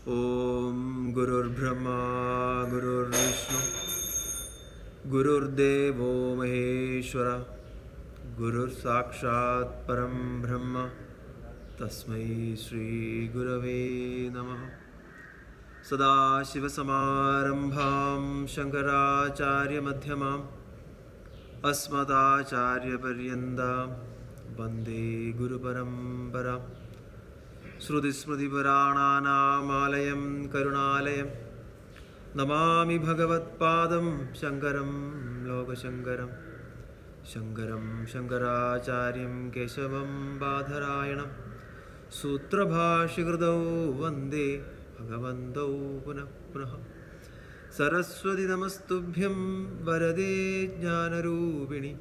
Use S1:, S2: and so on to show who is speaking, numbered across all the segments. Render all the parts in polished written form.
S1: Om Gurur Brahma Gurur Vishnu Gurur Devo Maheshwara Gurur Sakshat Param Brahma Tasmai Shri Gurave Namah Sadashiva Samarambham Shankaracharya Madhyamam Asmatacharya Paryandam Vande Guru Paramparam Shruti Smriti Purananam Alayam Karunalayam Namami Bhagavat Padam Shankaram Loka Shankaram Shankaram Shankaracharyam Keshavam Badharayanam Sutra Bhashikridau Vande Bhagavantau Punah Punah Saraswati Namastubhyam Varade Jnanarupini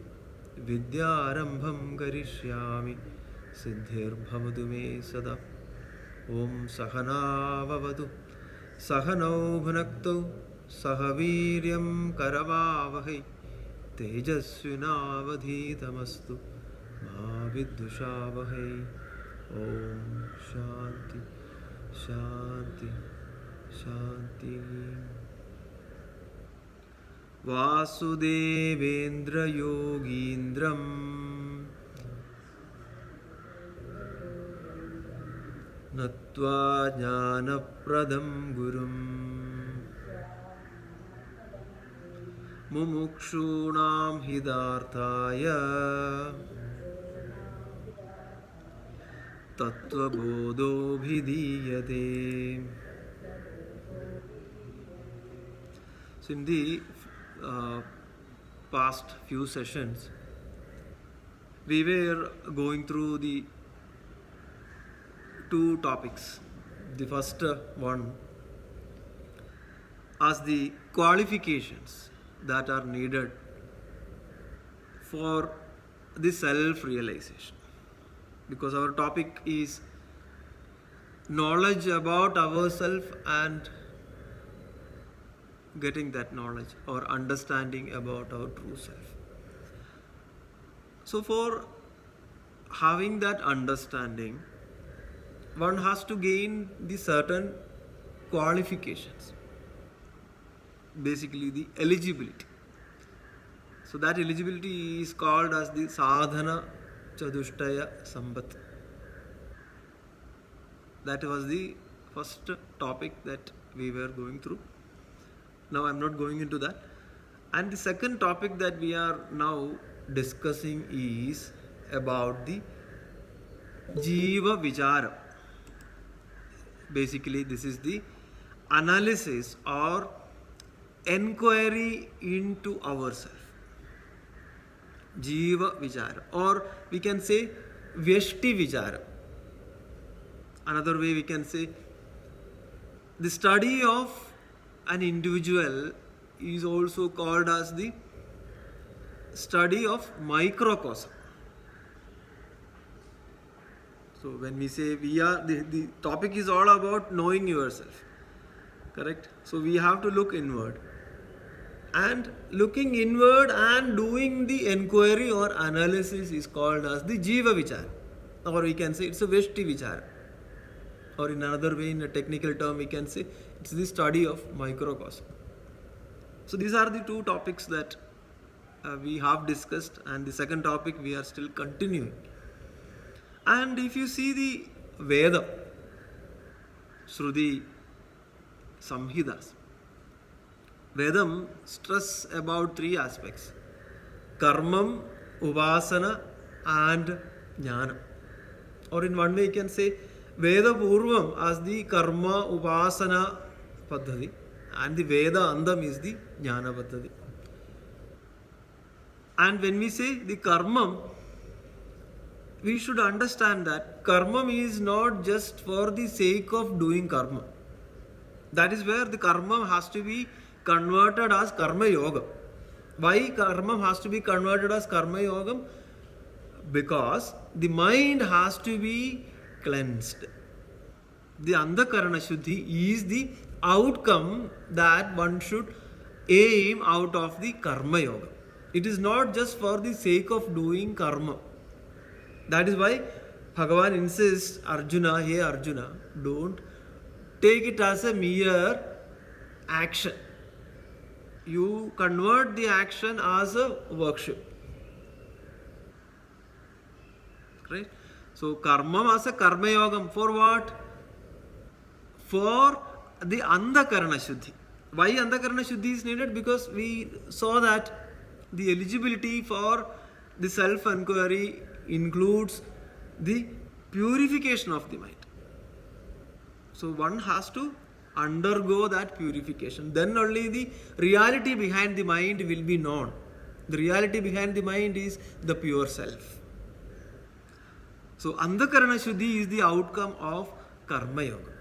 S1: Vidyarambham Karishyami Siddhir Bhavatu Me Sada Om Sahana Vavatu Sahanau Bhunaktu Sahaviryam Karavavahai Tejasvinavadhitamastu Ma Viddushavahai Om Shanti Shanti Shanti Vasudevendra Yogindram Natva Jnanapradam Gurum Mumukshunam Hidarthaya Tattwabodho Bhidiyate. So in the past few sessions, we were going through the two topics. The first one as the qualifications that are needed for the self-realization, because our topic is knowledge about ourselves and getting that knowledge or understanding about our true self. So for having that understanding, one has to gain the certain qualifications, basically the eligibility. So that eligibility is called as the sadhana chadushtaya sambat. That was the first topic that we were going through. Now I am not going into that. And the second topic that we are now discussing is about the jiva vichara. Basically, this is the analysis or enquiry into ourselves. Jiva vichara, or we can say vyashti vichara. Another way we can say the study of an individual is also called as the study of microcosm. So when we say the topic is all about knowing yourself, correct? So we have to look inward. And looking inward and doing the enquiry or analysis is called as the jiva vichara. Or we can say it's a vyashti vichara. Or in another way, in a technical term, we can say it's the study of microcosm. So these are the two topics that we have discussed, and the second topic we are still continuing. And if you see the Veda, Shruti, Samhidas, Vedam stress about three aspects: Karmam, Upasana and Jnana. Or in one way you can say Veda Purvam as the Karma Upasana Paddhati, and the Veda Andam is the Jnana Paddhati. And when we say the Karmam, we should understand that karma is not just for the sake of doing karma. That is where the karma has to be converted as karma yoga. Why karma has to be converted as karma yoga? Because the mind has to be cleansed. The andakarana shuddhi is the outcome that one should aim out of the karma yoga. It is not just for the sake of doing karma. That is why Bhagavan insists Arjuna, hey Arjuna, don't take it as a mere action. You convert the action as a worship. Right? So karma as a karma yogam. For what? For the andakarana shuddhi. Why andakarana shuddhi is needed? Because we saw that the eligibility for the self-inquiry includes the purification of the mind. So one has to undergo that purification. Then only the reality behind the mind will be known. The reality behind the mind is the pure self. So andakarana shuddhi is the outcome of karma yoga.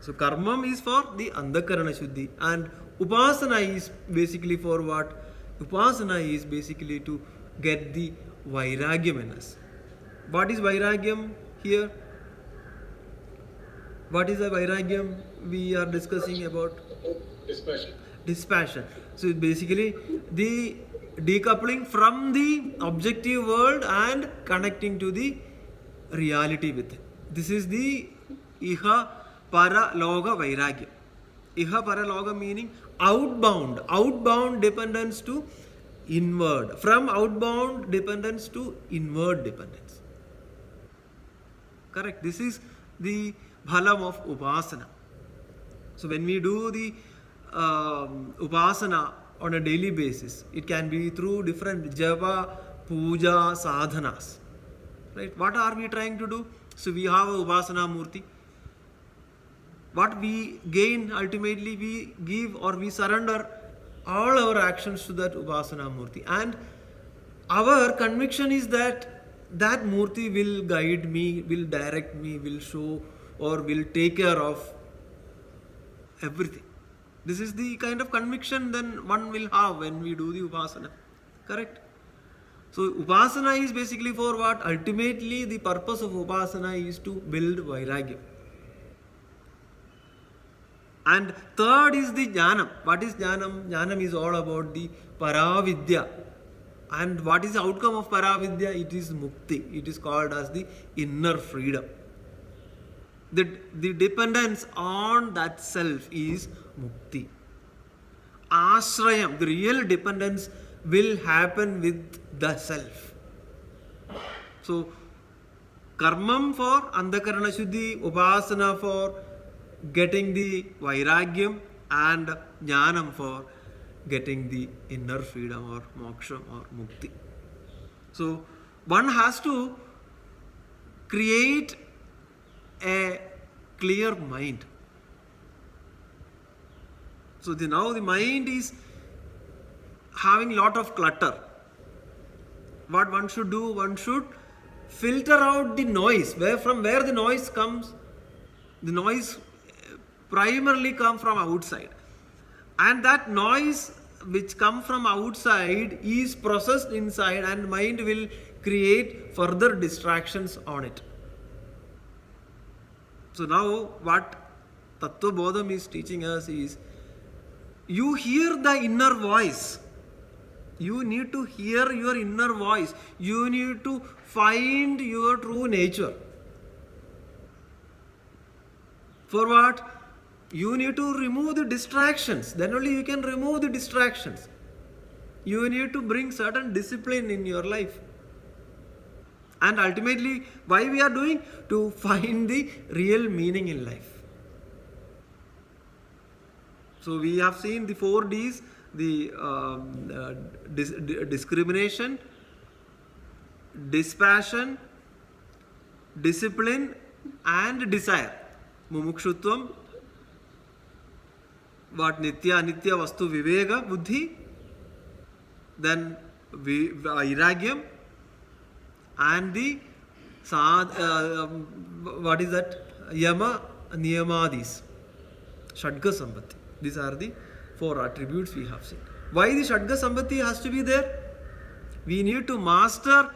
S1: So karma is for the andakarana shuddhi, and upasana is basically for what? Upasana is basically to get the vairagyam in us. What is vairagyam here? What is the vairagyam we are discussing about?
S2: Dispassion.
S1: Dispassion. So basically the decoupling from the objective world and connecting to the reality with it. This is the iha para loga vairagyam. Iha para loga meaning outbound dependence to inward, from outbound dependence to inward dependence. Correct. This is the bhalam of upasana. So when we do the upasana on a daily basis, it can be through different japa, puja, sadhanas. Right? What are we trying to do? So we have a upasana murti. What we gain ultimately, we give or we surrender all our actions to that upasana murti. And our conviction is that that murti will guide me, will direct me, will show or will take care of everything. This is the kind of conviction then one will have when we do the upasana. Correct? So upasana is basically for what? Ultimately the purpose of upasana is to build vairagyam. And third is the jnanam. What is jnanam? Jnanam is all about the paravidya. And what is the outcome of paravidya? It is mukti. It is called as the inner freedom. The dependence on that self is mukti. Ashrayam, the real dependence will happen with the self. So, karmam for andakarana shuddhi, upasana for getting the vairagyam, and jnanam for getting the inner freedom or moksha or mukti. So, one has to create a clear mind. So now the mind is having a lot of clutter. What one should do? One should filter out the noise. From where the noise comes? The noise primarily comes from outside. And that noise which comes from outside is processed inside, and mind will create further distractions on it. So now what Tattwabodha is teaching us is, you hear the inner voice. You need to hear your inner voice. You need to find your true nature. For what? You need to remove the distractions. Then only you can remove the distractions. You need to bring certain discipline in your life. And ultimately, why we are doing? To find the real meaning in life. So we have seen the 4 Ds, the discrimination, dispassion, discipline, and desire. Mumukshutvam, what nitya, anitya, vastu, viveka, buddhi, then vairagyam, and the what is that? Yama, niyamadis, Shadga Sambati. These are the 4 attributes we have seen. Why the Shadga Sambati has to be there? We need to master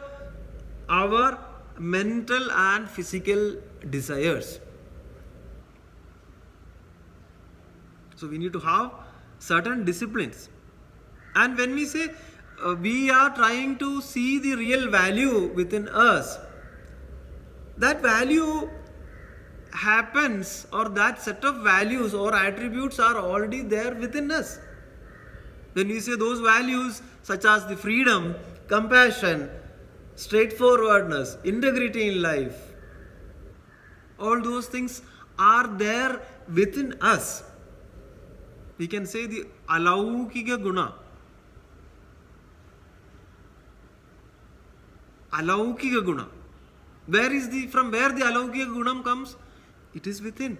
S1: our mental and physical desires. So we need to have certain disciplines. And when we say we are trying to see the real value within us, that value happens, or that set of values or attributes are already there within us. When we say those values such as the freedom, compassion, straightforwardness, integrity in life, all those things are there within us. We can say the alaukika guna. Alaukika guna. From where the alaukika gunam comes? It is within.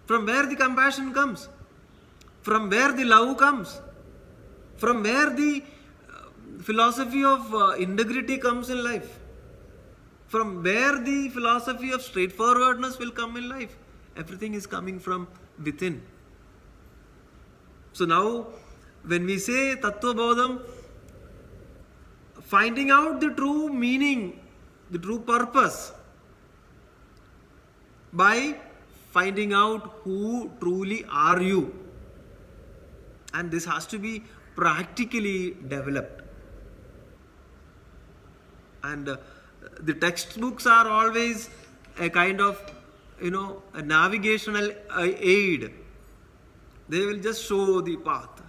S1: From where the compassion comes? From where the love comes? From where the philosophy of integrity comes in life? From where the philosophy of straightforwardness will come in life? Everything is coming from within. So now, when we say Tattwabodham, finding out the true meaning, the true purpose, by finding out who truly are you. And this has to be practically developed. And the textbooks are always a kind of, a navigational aid. They will just show the path.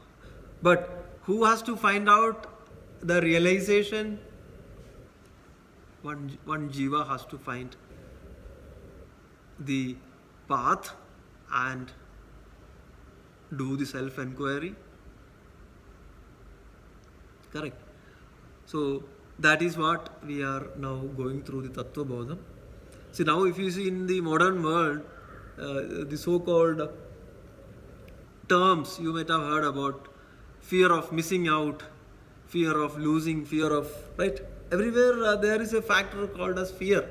S1: But who has to find out the realization? One jiva has to find the path and do the self-enquiry. Correct. So that is what we are now going through the Tattwabodham. See, now if you see in the modern world, the so-called terms you might have heard about, fear of missing out, fear of losing, fear of, right? Everywhere there is a factor called as fear.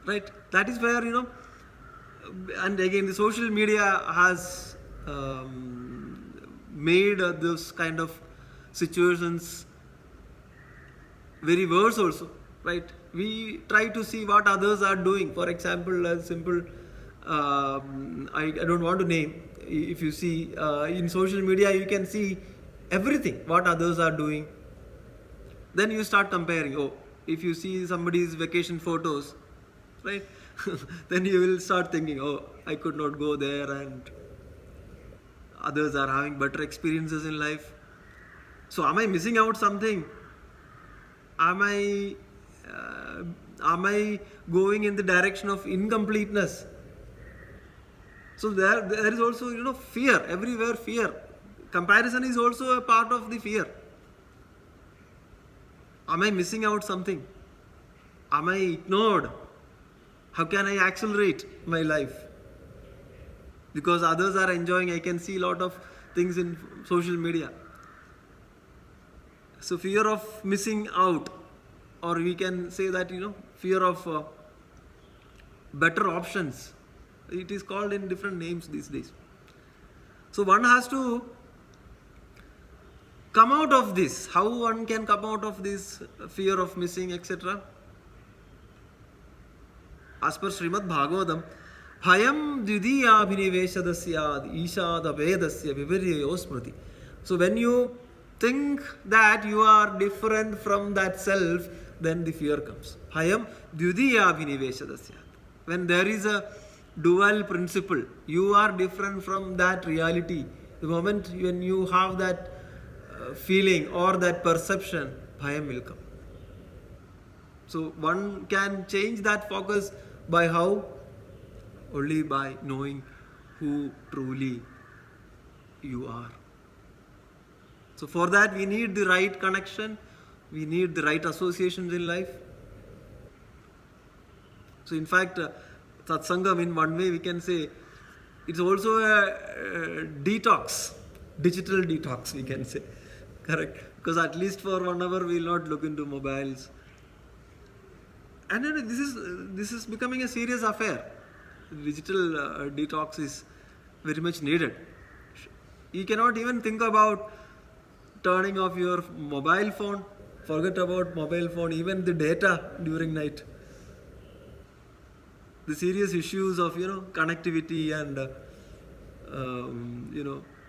S1: Right? That is where, and again the social media has made those kind of situations very worse also. Right? We try to see what others are doing. For example, a simple, I don't want to name. If you see in social media, you can see everything, what others are doing. Then you start comparing. Oh, if you see somebody's vacation photos, right? Then you will start thinking, oh, I could not go there, and others are having better experiences in life. So am I missing out something? Am I going in the direction of incompleteness? So there is also, fear, everywhere fear. Comparison is also a part of the fear. Am I missing out something? Am I ignored? How can I accelerate my life? Because others are enjoying, I can see a lot of things in social media. So fear of missing out, or we can say that, fear of better options. It is called in different names these days. So one has to come out of this. How one can come out of this fear of missing, etc.? As per Srimad Bhagavatam, Bhayam Dvidiya Bhiniveshadasyad Ishada Vedasya Viviryayo Smriti. So when you think that you are different from that self, then the fear comes. Bhayam Dvidiya Bhiniveshadasyad. When there is a dual principle, you are different from that reality. The moment when you have that feeling or that perception, bhayam will come. So one can change that focus by how? Only by knowing who truly you are. So for that we need the right connection, we need the right associations in life. So in fact, Satsangam, in one way we can say, it's also a detox, digital detox we can say. Correct? Because at least for 1 hour we will not look into mobiles. And then this is becoming a serious affair. Digital detox is very much needed. You cannot even think about turning off your mobile phone. Forget about mobile phone, even the data during night. The serious issues of connectivity and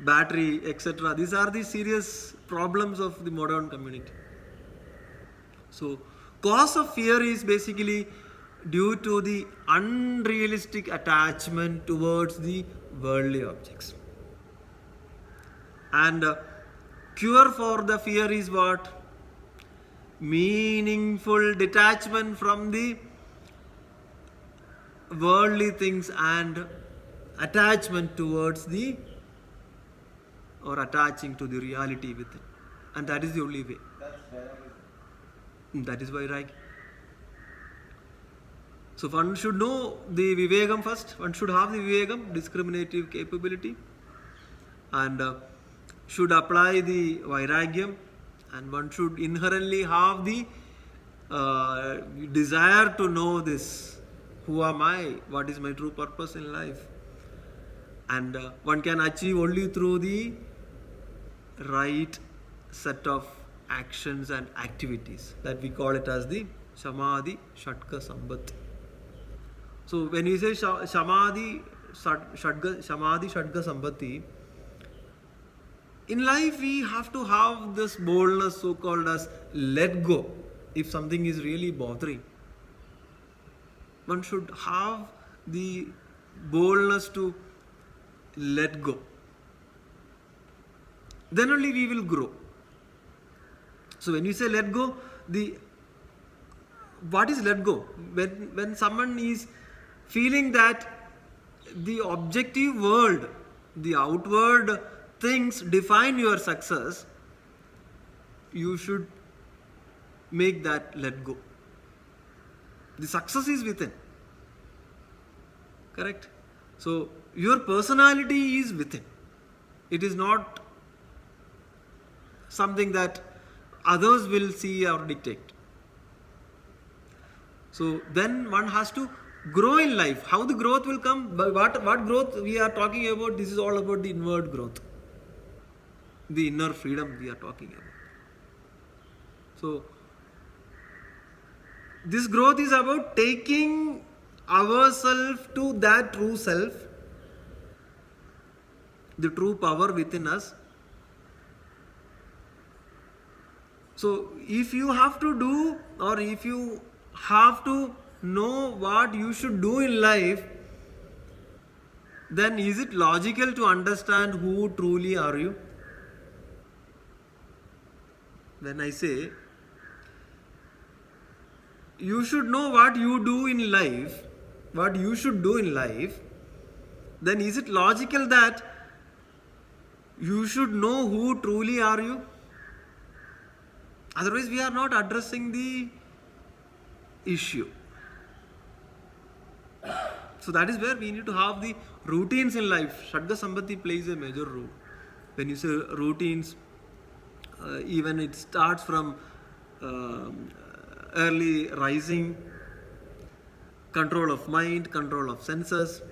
S1: battery, etc. These are the serious problems of the modern community. So cause of fear is basically due to the unrealistic attachment towards the worldly objects. And cure for the fear is what? Meaningful detachment from the worldly things and attachment towards the, or attaching to the reality within. And that is the only way.
S2: That's Vairagya.
S1: That is Vairagya. So one should know the Vivekam first. One should have the Vivekam, discriminative capability, and should apply the Vairagyam, and one should inherently have the desire to know this. Who am I? What is my true purpose in life? And one can achieve only through the right set of actions and activities, that we call it as the Samadhi Shatka Sambhati. So when we say Samadhi Shatka Sambhati, in life we have to have this boldness, so called as let go. If something is really bothering, one should have the boldness to let go. Then only we will grow. So when you say let go, what is let go? When someone is feeling that the objective world, the outward things define your success, you should make that let go. The success is within. Correct? So your personality is within. It is not something that others will see or dictate. So then one has to grow in life. How the growth will come? What growth we are talking about? This is all about the inward growth. The inner freedom we are talking about. So this growth is about taking ourselves to that true self, the true power within us. So if you have to do, or if you have to know what you should do in life, then is it logical to understand who truly are you? When I say you should know what you do in life, what you should do in life, then is it logical that you should know who truly are you? Otherwise we are not addressing the issue. So that is where we need to have the routines in life. Shatka Sambhati plays a major role. When you say routines, even it starts from early rising, control of mind, control of senses,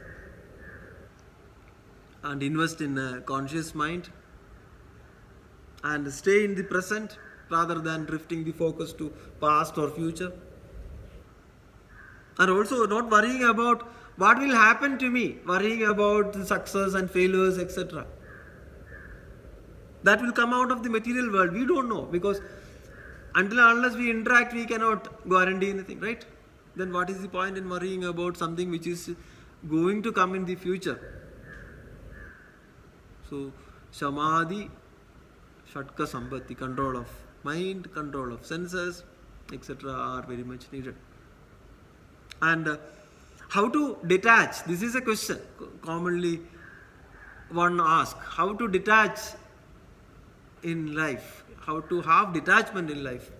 S1: and invest in a conscious mind, and stay in the present rather than drifting the focus to past or future. And also not worrying about what will happen to me, worrying about the success and failures, etc. That will come out of the material world. We don't know, because until unless we interact, we cannot guarantee anything, right? Then what is the point in worrying about something which is going to come in the future? So Samadhi Shatka Sambhati, control of mind, control of senses, etc. are very much needed. And how to detach? This is a question commonly one asks. How to detach in life? How to have detachment in life?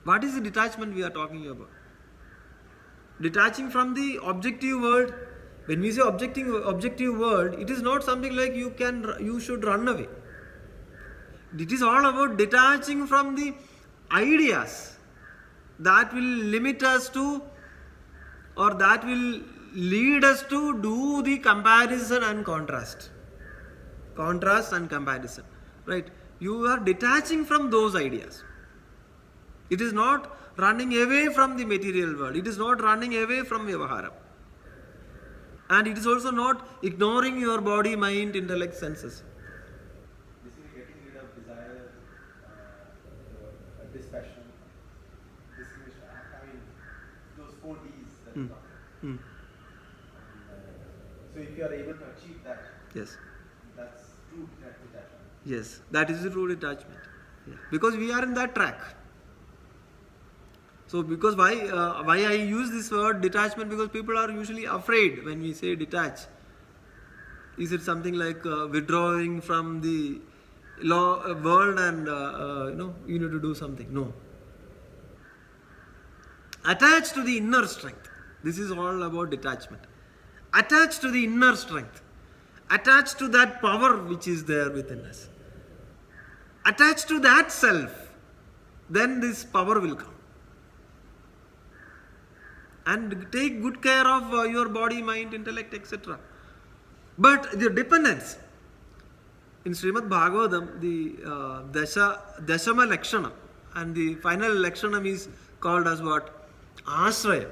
S1: What is the detachment we are talking about? Detaching from the objective world. When we say objective world, it is not something like you should run away. It is all about detaching from the ideas that will limit us to, or that will lead us to do the comparison and contrast. Contrast and comparison. Right? You are detaching from those ideas. It is not running away from the material world. It is not running away from Vyavahara. And it is also not ignoring your body, mind, intellect, senses.
S2: Basically getting rid of desire, dispassion, 4 Ds that
S1: Hmm.
S2: you talk about.
S1: Hmm.
S2: So if you are able to achieve that,
S1: Yes.
S2: that's true detachment.
S1: Yes. That is the true detachment. Yeah. Because we are in that track. So because why I use this word detachment, because people are usually afraid when we say detach. Is it something like withdrawing from the world and you need to do something? No. Attached to the inner strength. This is all about detachment. Attached to the inner strength. Attached to that power which is there within us. Attached to that self. Then this power will come. And take good care of your body, mind, intellect, etc. But the dependence. In Srimad Bhagavatam, the Dashama Lakshana, and the final Lakshanam is called as what? Ashraya.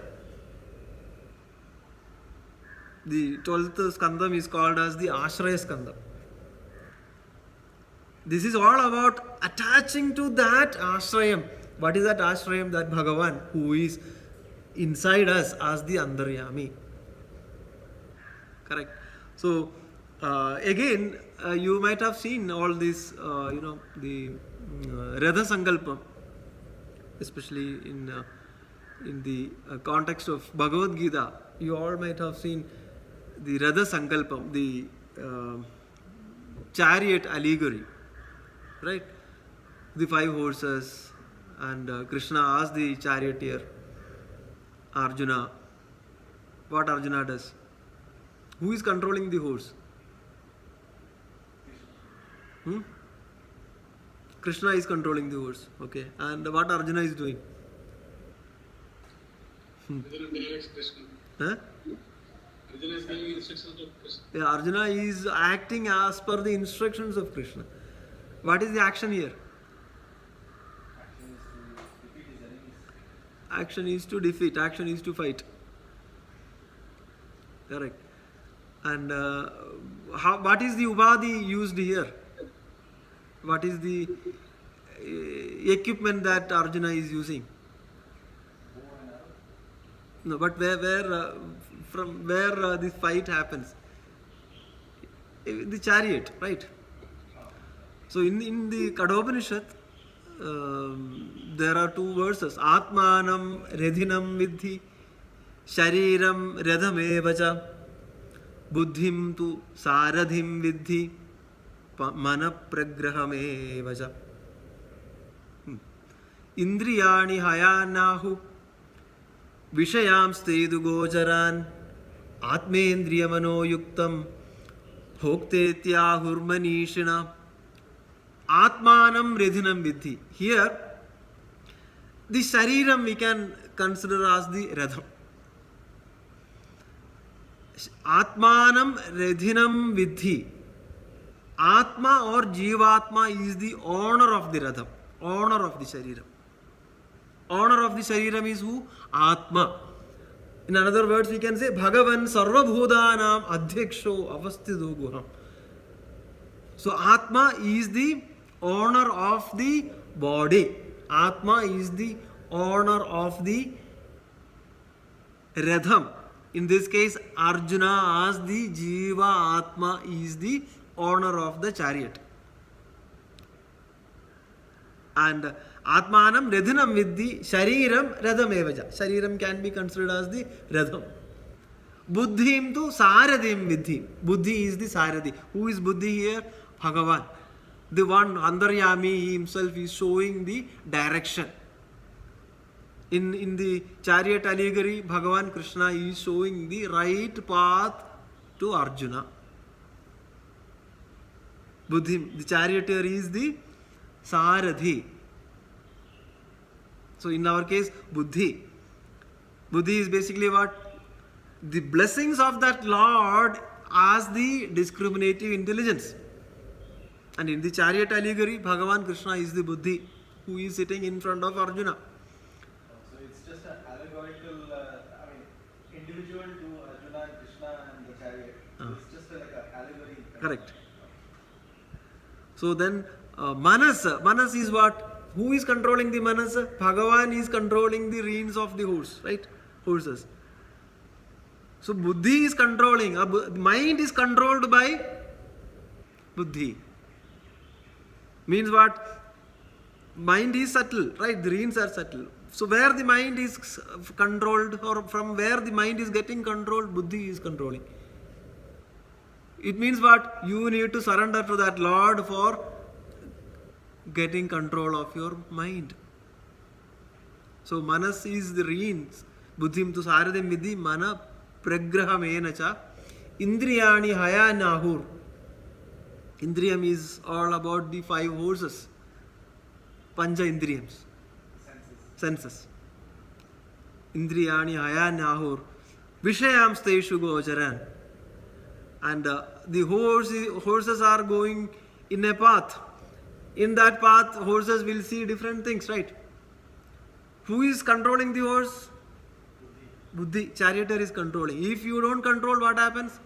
S1: The 12th Skandam is called as the Ashraya Skandam. This is all about attaching to that Ashrayam. What is that Ashrayam? That Bhagavan who is inside us as the Andaryami. Correct. So, again, you might have seen all this, the Radha Sankalpam, especially in the context of Bhagavad Gita. You all might have seen the Radha Sankalpam, the chariot allegory, right? The 5 horses, and Krishna asked the charioteer, Arjuna, what Arjuna does. Who is controlling the horse? Krishna is controlling the horse. Okay. And what Arjuna is doing? Huh?
S3: Arjuna is giving instructions of Krishna.
S1: Yeah, Arjuna is acting as per the instructions of Krishna. What is the action here?
S2: Action is to defeat his enemies.
S1: Action is to defeat. Action is to fight. Correct. And what is the Ubadi used here? What is the equipment that Arjuna is using?
S2: Bow and arrow.
S1: No, but from where this fight happens? The chariot, right? So in the Kadhopanishad, there are 2 verses. Atmanam redhinam vidhi, shariram redhamevacha, buddhim tu saradhim vidhi, manapragrahamevacha. Indriyani hayanahu, vishayamstedu gocharan, atmendriyamano yuktam, bhoktetyahurmanishina. Atmanam redhinam vidhi. Here, the shariram we can consider as the radham. Atmanam redhinam vidhi. Atma or Jivatma is the owner of the radham, owner of the shariram. Owner of the shariram is who? Atma. In other words, we can say Bhagavan Sarvabhudanam Adhyaksho Avasthido Guham. So Atma is the owner of the body. Atma is the owner of the Radham. In this case, Arjuna as the Jiva Atma is the owner of the chariot. And Atmanam Radhinam Vidhi Shariram Radhamevaja. Shariram can be considered as the Radham. Buddhim tu Saradim Vidhi. Buddhi is the Saradi. Who is Buddhi here? Bhagavan. The one Andaryami, he himself is showing the direction. In the chariot allegory, Bhagavan Krishna is showing the right path to Arjuna. Buddhim, the charioteer is the Saradhi. So in our case, Buddhi. Buddhi is basically what? The blessings of that Lord as the discriminative intelligence. And in the chariot allegory, Bhagavan Krishna is the Buddhi who is sitting in front of Arjuna.
S2: So it's just an allegorical, individual to Arjuna and Krishna and the chariot. It's just like an allegory.
S1: Correct. So then, Manas. Manas is what? Who is controlling the Manas? Bhagavan is controlling the reins of the horse, right? horses. So buddhi is controlling. Mind is controlled by buddhi. Means what? Mind is subtle, right? The reins are subtle. So where the mind is controlled, or from where the mind is getting controlled, buddhi is controlling. It means what? You need to surrender to that Lord for getting control of your mind. So manas is the reins. Buddhim tu saradem vidhi mana pragrahamena cha indriyani haya nahur. Indriyam is all about the 5 horses. Pancha indriyams. Senses. Indriyani haya nahur. Vishayam steshu gocharan. And the horses are going in a path. In that path, horses will see different things, right? Who is controlling the horse? Buddhi. Charioteer is controlling. If you don't control, what happens?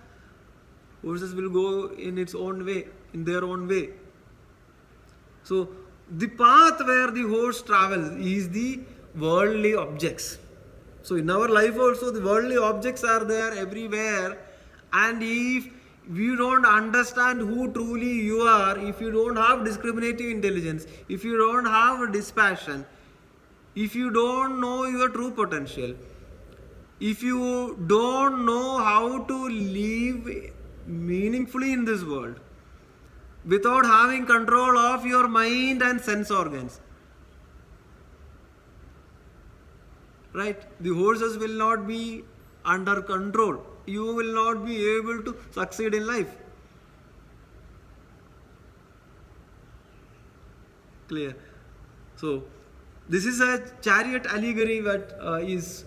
S1: Horses will go in its own way, in their own way. So, the path where the horse travels is the worldly objects. So, in our life also, the worldly objects are there everywhere. And if you don't understand who truly you are, if you don't have discriminative intelligence, if you don't have dispassion, if you don't know your true potential, if you don't know how to live meaningfully in this world without having control of your mind and sense organs, right? The horses will not be under control. You will not be able to succeed in life. Clear? So, this is a chariot allegory that is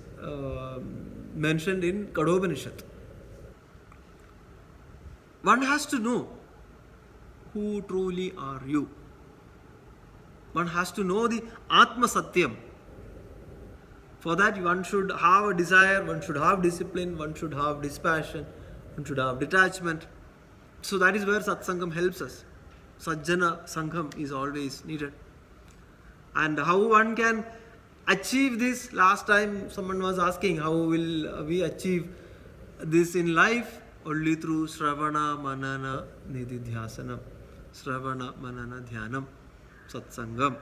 S1: mentioned in Kathopanishad. One has to know who truly are you. One has to know the Atma Satyam. For that, one should have a desire, one should have discipline, one should have dispassion, one should have detachment. So that is where Satsangam helps us. Sajjana Sangham is always needed. And how one can achieve this? Last time someone was asking, how will we achieve this in life? Only through Shravana, Manana, Nididhyasanam. Shravana, Manana, Dhyanam, Satsangam.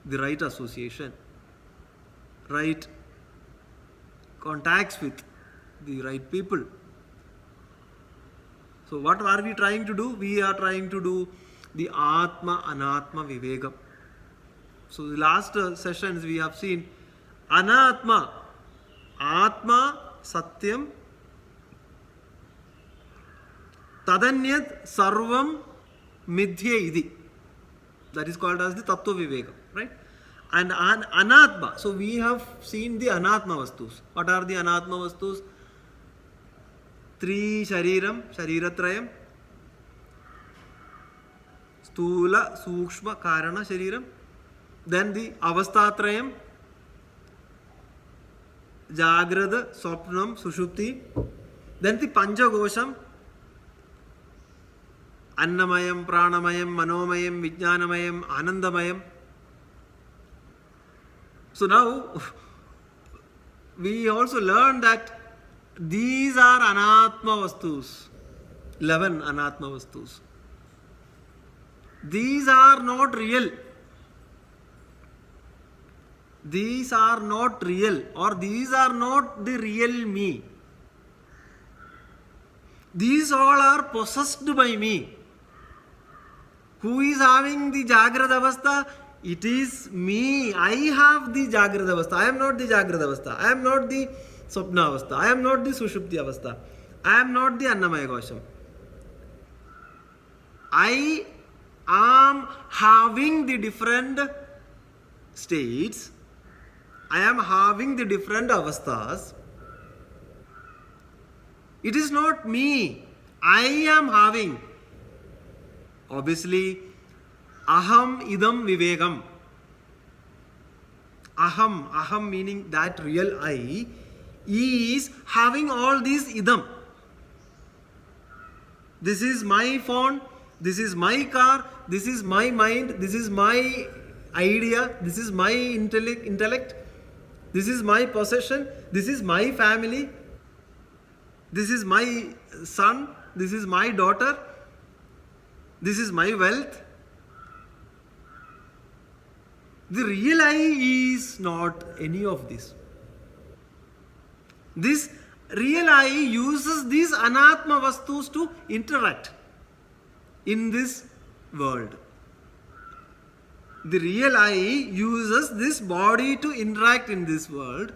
S1: The right association. Right contacts with the right people. So what are we trying to do? We are trying to do the Atma Anatma Vivegam. So the last sessions we have seen Anatma, Atma Satyam, Tadanyat Sarvam Midhya Idi. That is called as the Tattva Vivegam, right? And Anatma. So we have seen the Anatma Vastus. What are the Anatma Vastus? 3 Shariram, Shariratrayam, Stula, Sukshma, Karana Shariram. Then the Avastatrayam, Jagrada, Sopnam, Sushupti. Then the Panchagosham, Annamayam, Pranamayam, Manomayam, Vijnanamayam, Anandamayam. So now, we also learn that these are Anatma Vastus. 11 Anatma Vastus. These are not real. These are not real, or these are not the real me. These all are possessed by me. Who is having the Jagrada Avastha? It is me. I have the Jagrada Avastha. I am not the Jagrada Avastha. I am not the Swapna Avastha. I am not the Sushupti Avastha. I am not the Annamaya Kosham. I am having the different states. I am having the different avasthas. It is not me. I am having. Obviously, aham idam vivegam. Aham meaning that real I is having all these idam. This is my phone, this is my car, this is my mind, this is my idea, this is my intellect. This is my possession. This is my family. This is my son. This is my daughter. This is my wealth. The real I is not any of this. This real I uses these anatma vastus to interact in this world. The real I uses this body to interact in this world.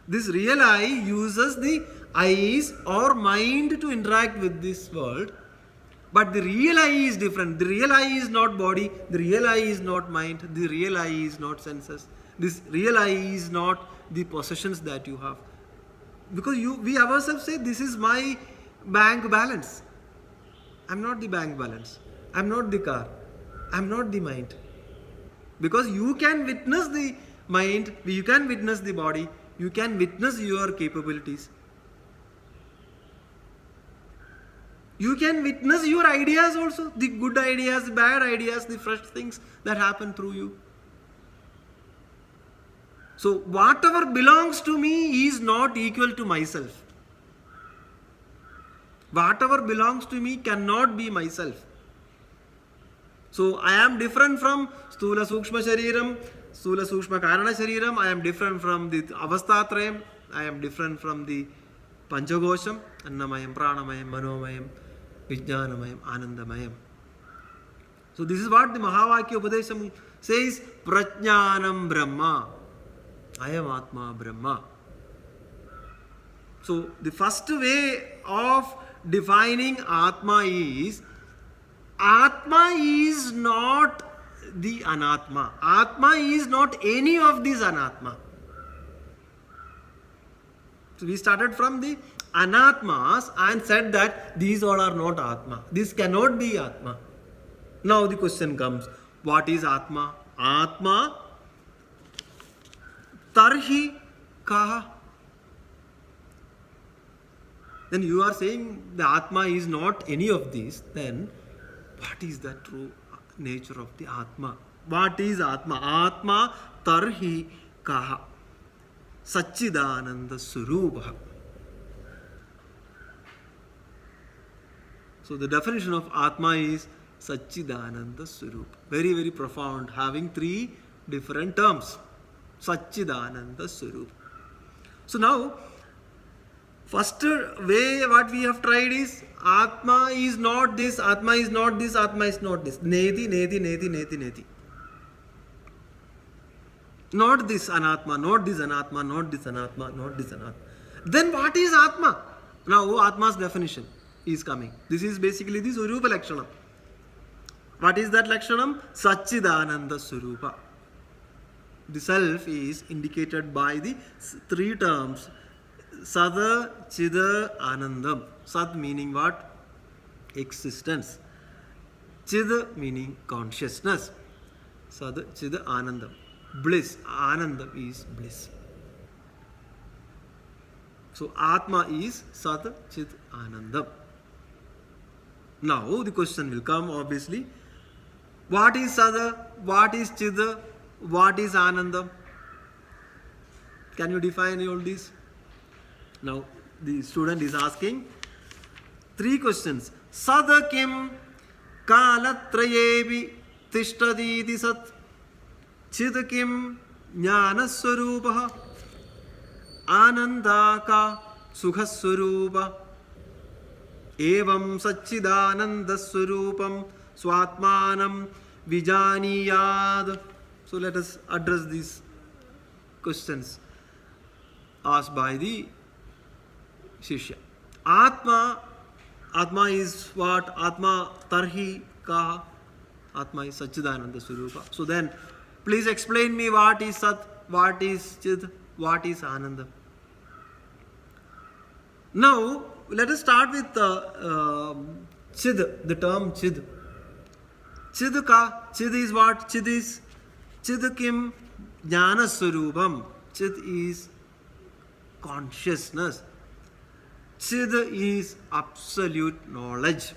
S1: This real I uses the eyes or mind to interact with this world. But the real I is different. The real I is not body. The real I is not mind. The real I is not senses. This real I is not the possessions that you have. Because we ourselves say, this is my bank balance. I'm not the bank balance. I'm not the car. I'm not the mind. Because you can witness the mind, you can witness the body, you can witness your capabilities. You can witness your ideas also, the good ideas, the bad ideas, the fresh things that happen through you. So whatever belongs to me is not equal to myself. Whatever belongs to me cannot be myself. So I am different from Stula Sukshma Shariram, Stula Sukshma Karana Shariram. I am different from the Avastatrayam. I am different from the Panchagosham, Annamayam, Pranamayam, Manomayam, Vijnanamayam, Anandamayam. So this is what the Mahavakya Upadesham says, Prajnanam Brahma. I am Atma Brahma. So the first way of defining Atma is, Atma is not the Anatma. Atma is not any of these Anatma. So we started from the Anatmas and said that these all are not Atma. This cannot be Atma. Now the question comes, what is Atma? Atma Tarhi Kaha. Then you are saying the Atma is not any of these. Then what is the true nature of the Atma? What is Atma? Atma Tarhi Kaha. Satchidananda Surupa. So the definition of Atma is Satchidananda Surupa. Very, very profound, having three different terms. Satchidananda Surupa. So now, first way what we have tried is, Atma is not this, Atma is not this, Atma is not this. Neti, neti, neti, neti, neti. Not this Anatma, not this Anatma, not this Anatma, not this Anatma. Then what is Atma? Now Atma's definition is coming. This is basically the Surupa Lakshanam. What is that Lakshanam? Satchidananda Surupa. The self is indicated by the three terms. Sada, Chida, Anandam. Sat meaning what? Existence. Chida meaning consciousness. Sada, Chida, Anandam. Bliss. Anandam is bliss. So Atma is Sat, Chid, Anandam. Now the question will come obviously. What is Sada? What is Chida? What is Anandam? Can you define all these? Now the student is asking three questions. Sada kim kalatrayevi tishtaditi sat chid kim jnanaswarupaha anandaka sukhaswarupa evam satchidanandaswarupam swatmanam vijaniyad. So let us address these questions asked by the Shishya. Atma is what? Atma Tarhi Kaha. Atma is Satchidananda Swarupa. So then, please explain me what is Sat, what is Chid, what is Ananda. Now, let us start with Chid, the term Chid. Chid Ka, Chid is what? Chid is Chid Kim Jnana Swarupam. Chid is consciousness. Chid is absolute knowledge.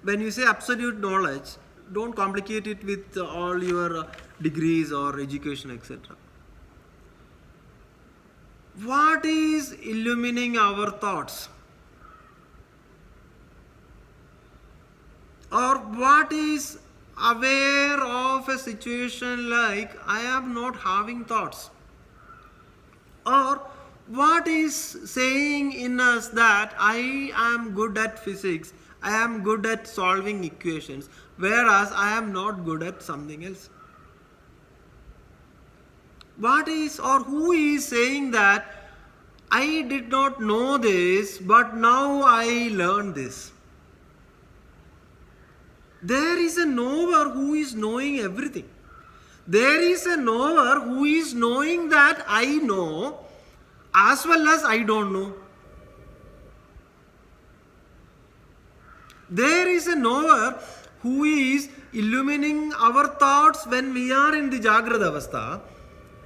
S1: When you say absolute knowledge, don't complicate it with all your degrees or education, etc. What is illumining our thoughts? Or what is aware of a situation like I am not having thoughts? Or what is saying in us that I am good at physics, I am good at solving equations, whereas I am not good at something else? What is or who is saying that I did not know this, but now I learned this? There is a knower who is knowing everything. There is a knower who is knowing that I know as well as I don't know. There is a knower who is illumining our thoughts when we are in the Jagrata Avastha.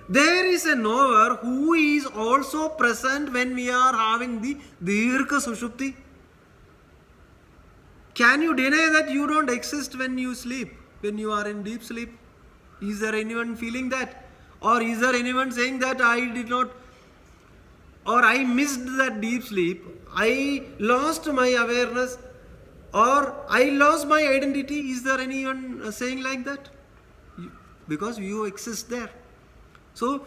S1: There is a knower who is also present when we are having the Dirgha Sushupti. Can you deny that you don't exist when you sleep, when you are in deep sleep? Is there anyone feeling that? Or is there anyone saying that I did not, or I missed that deep sleep, I lost my awareness, or I lost my identity? Is there anyone saying like that? Because you exist there. So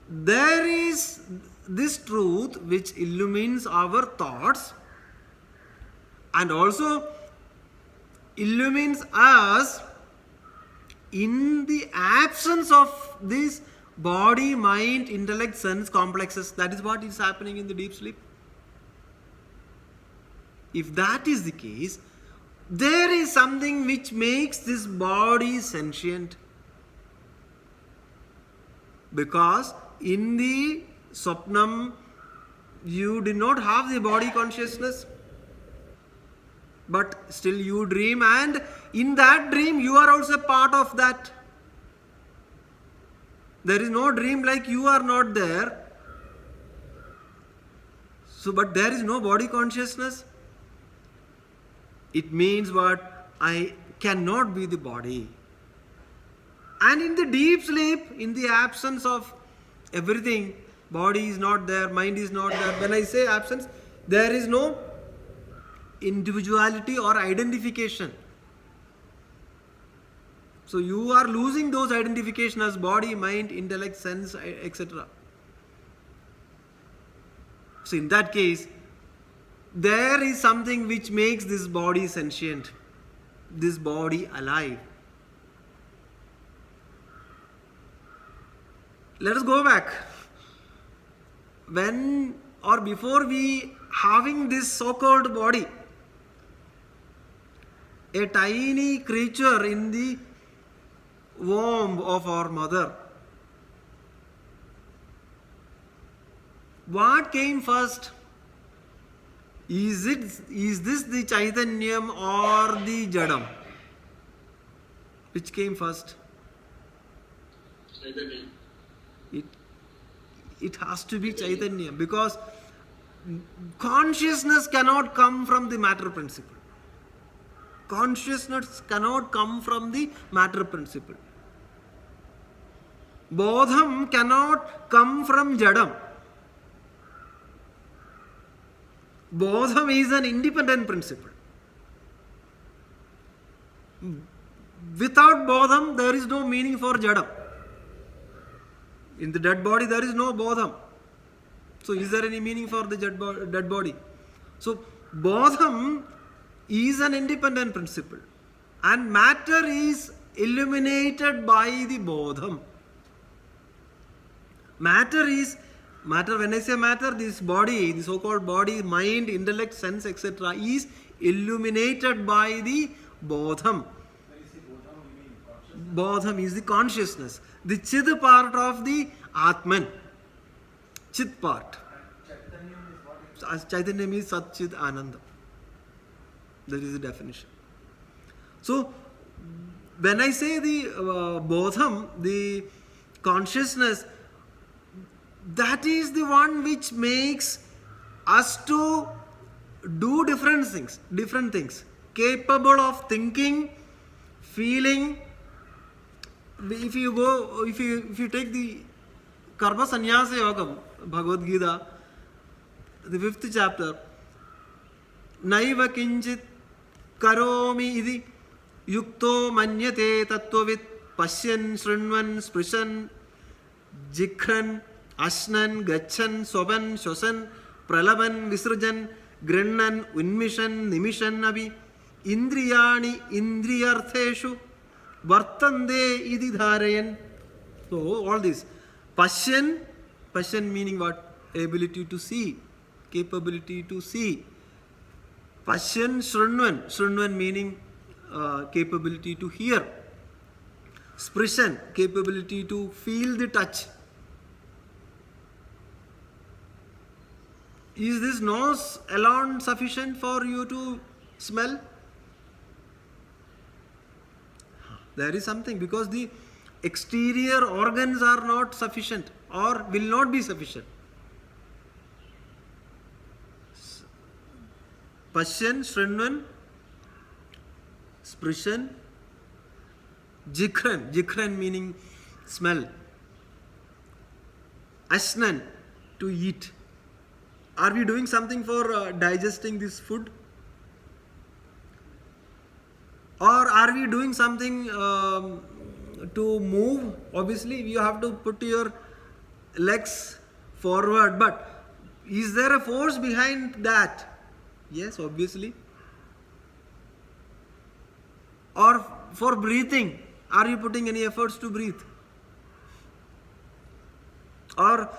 S1: there is this truth which illumines our thoughts and also illumines us in the absence of this body, mind, intellect, sense complexes. That is what is happening in the deep sleep. If that is the case, there is something which makes this body sentient. Because in the Swapnam, you did not have the body consciousness. But still you dream, and in that dream you are also part of that. There is no dream like you are not there. So, but there is no body consciousness. It means what? I cannot be the body. And in the deep sleep, in the absence of everything, body is not there, mind is not there. When I say absence, there is no individuality or identification. So you are losing those identification as body, mind, intellect, sense, etc. So in that case, there is something which makes this body sentient, this body alive. Let us go back. When or before we having this so-called body, a tiny creature in the womb of our mother, what came first? Is this the Chaitanyam or the Jadam? Which came first?
S3: Chaitanya.
S1: It has to be Chaitanya, because consciousness cannot come from the matter principle. Consciousness cannot come from the matter principle. Bodham cannot come from Jadam. Bodham is an independent principle. Without Bodham, there is no meaning for Jadam. In the dead body, there is no Bodham. So, is there any meaning for the dead body? So, Bodham is an independent principle, and matter is illuminated by the Bodham. Matter, when I say matter, this body, the so-called body, mind, intellect, sense, etc. is illuminated by the Bodham.
S2: When you say Bodham, you mean consciousness?
S1: Bodham is the consciousness, the Chid part of the Atman. Chid part.
S2: Chaitanyam is what it
S1: Chaitanya means Sat Chid Ananda. That is the definition. So, when I say the Bodham, the consciousness, that is the one which makes us to do different things, capable of thinking, feeling. If you take the Karma Sannyasa Yogam, Bhagavad Gita, the 5th chapter, Naiva Kinchit Karomi Idi Yukto Manyate Tattwavit Pashyan Srinvan Sprishan Jikran Ashnan Gachan Soban Shosan Pralaban Visrajan Grinnan Unmishan Nimishan Nabi Indriyani Indriyartheshu Vartande Idi Dharayan. So all this. Pashyan meaning what? Ability to see, capability to see. Pashyan Srinvan meaning capability to hear. Sprishan, capability to feel the touch. Is this nose alone sufficient for you to smell? There is something, because the exterior organs are not sufficient or will not be sufficient. Pashyan, Srinvan, Sprishan, Jikran meaning smell. Ashnan, to eat. Are we doing something for digesting this food? Or are we doing something to move? Obviously, you have to put your legs forward, but is there a force behind that? Yes, obviously. Or for breathing, are you putting any efforts to breathe? Or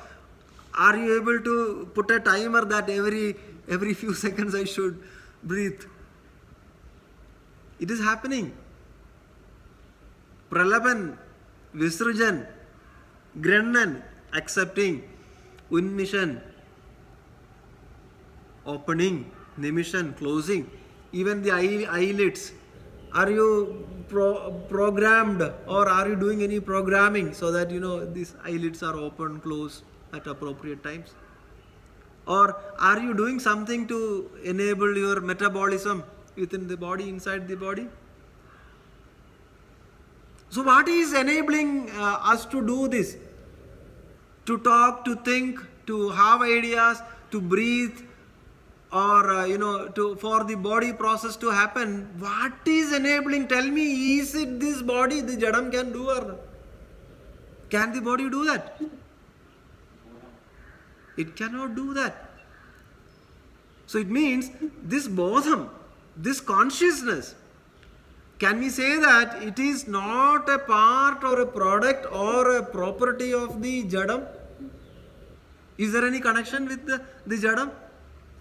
S1: are you able to put a timer that every few seconds I should breathe? It is happening. Pralaban, Visrujan, Grannan, accepting, Unmishan, opening, Nimishan, closing, even the eyelids. Are you programmed, or are you doing any programming so that these eyelids are open, close at appropriate times? Or are you doing something to enable your metabolism within the body, inside the body? So what is enabling us to do this? To talk, to think, to have ideas, to breathe, or for the body process to happen. What is enabling? Tell me, is it this body the Jadam can do, or can the body do that? It cannot do that. So it means this bodham, this consciousness, can we say that it is not a part or a product or a property of the Jadam? Is there any connection with the Jadam?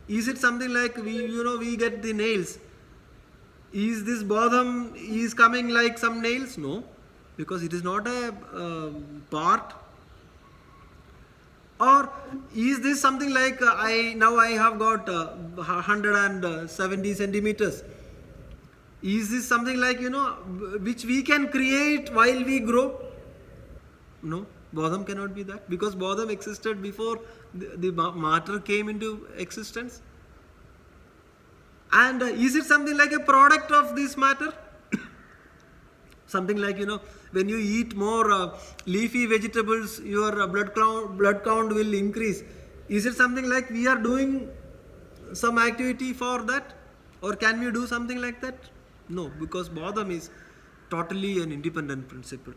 S1: Is it something like we get the nails? Is this bodham is coming like some nails? No, because it is not a part. Or is this something like I have got 170 centimeters? Is this something like which we can create while we grow? No, bodham cannot be that, because bodham existed before the matter came into existence. And is it something like a product of this matter? Something like when you eat more leafy vegetables, your blood count will increase. Is it something like we are doing some activity for that, or can we do something like that? No, because bodham is totally an independent principle.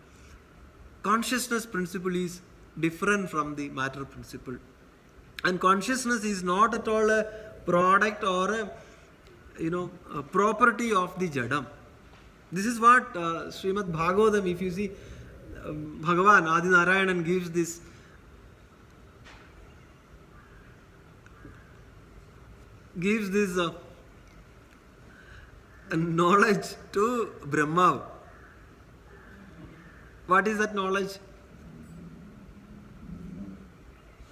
S1: Consciousness principle is different from the matter principle, and consciousness is not at all a product or a property of the Jadam. This is what Srimad Bhagavatam, if you see, Bhagavan Adi Narayanan gives this knowledge to Brahma. What is that knowledge?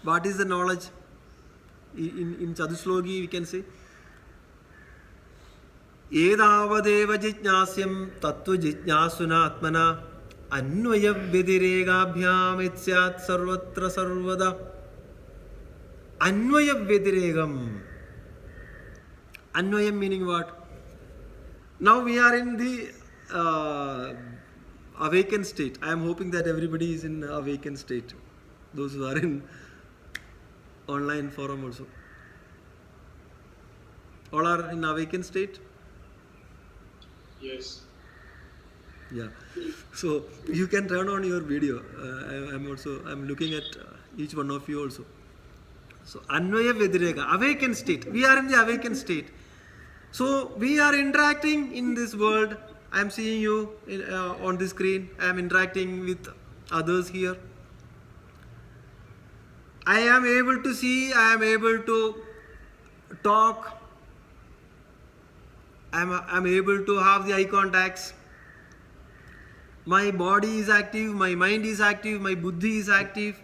S1: What is the knowledge? In Chatushloki we can say, Edavadeva jijnasyam tattva jijnasuna atmana अन्वय व्यतिरेगाभ्याम इत्स्यात् सर्वत्र सर्वदा. Anvaya Vyatiragam. Anvayam meaning what? Now we are in the awakened state. I am hoping that everybody is in awakened state. Those who are in online forum also. All are in awakened state?
S3: Yes.
S1: Yeah. So you can turn on your video. I'm looking at each one of you also. So Anvaya Vedirega, awakened state. We are in the awakened state. So we are interacting in this world. I am seeing you on the screen. I am interacting with others here. I am able to see. I am able to talk. I'm able to have the eye contacts. My body is active, my mind is active, my buddhi is active.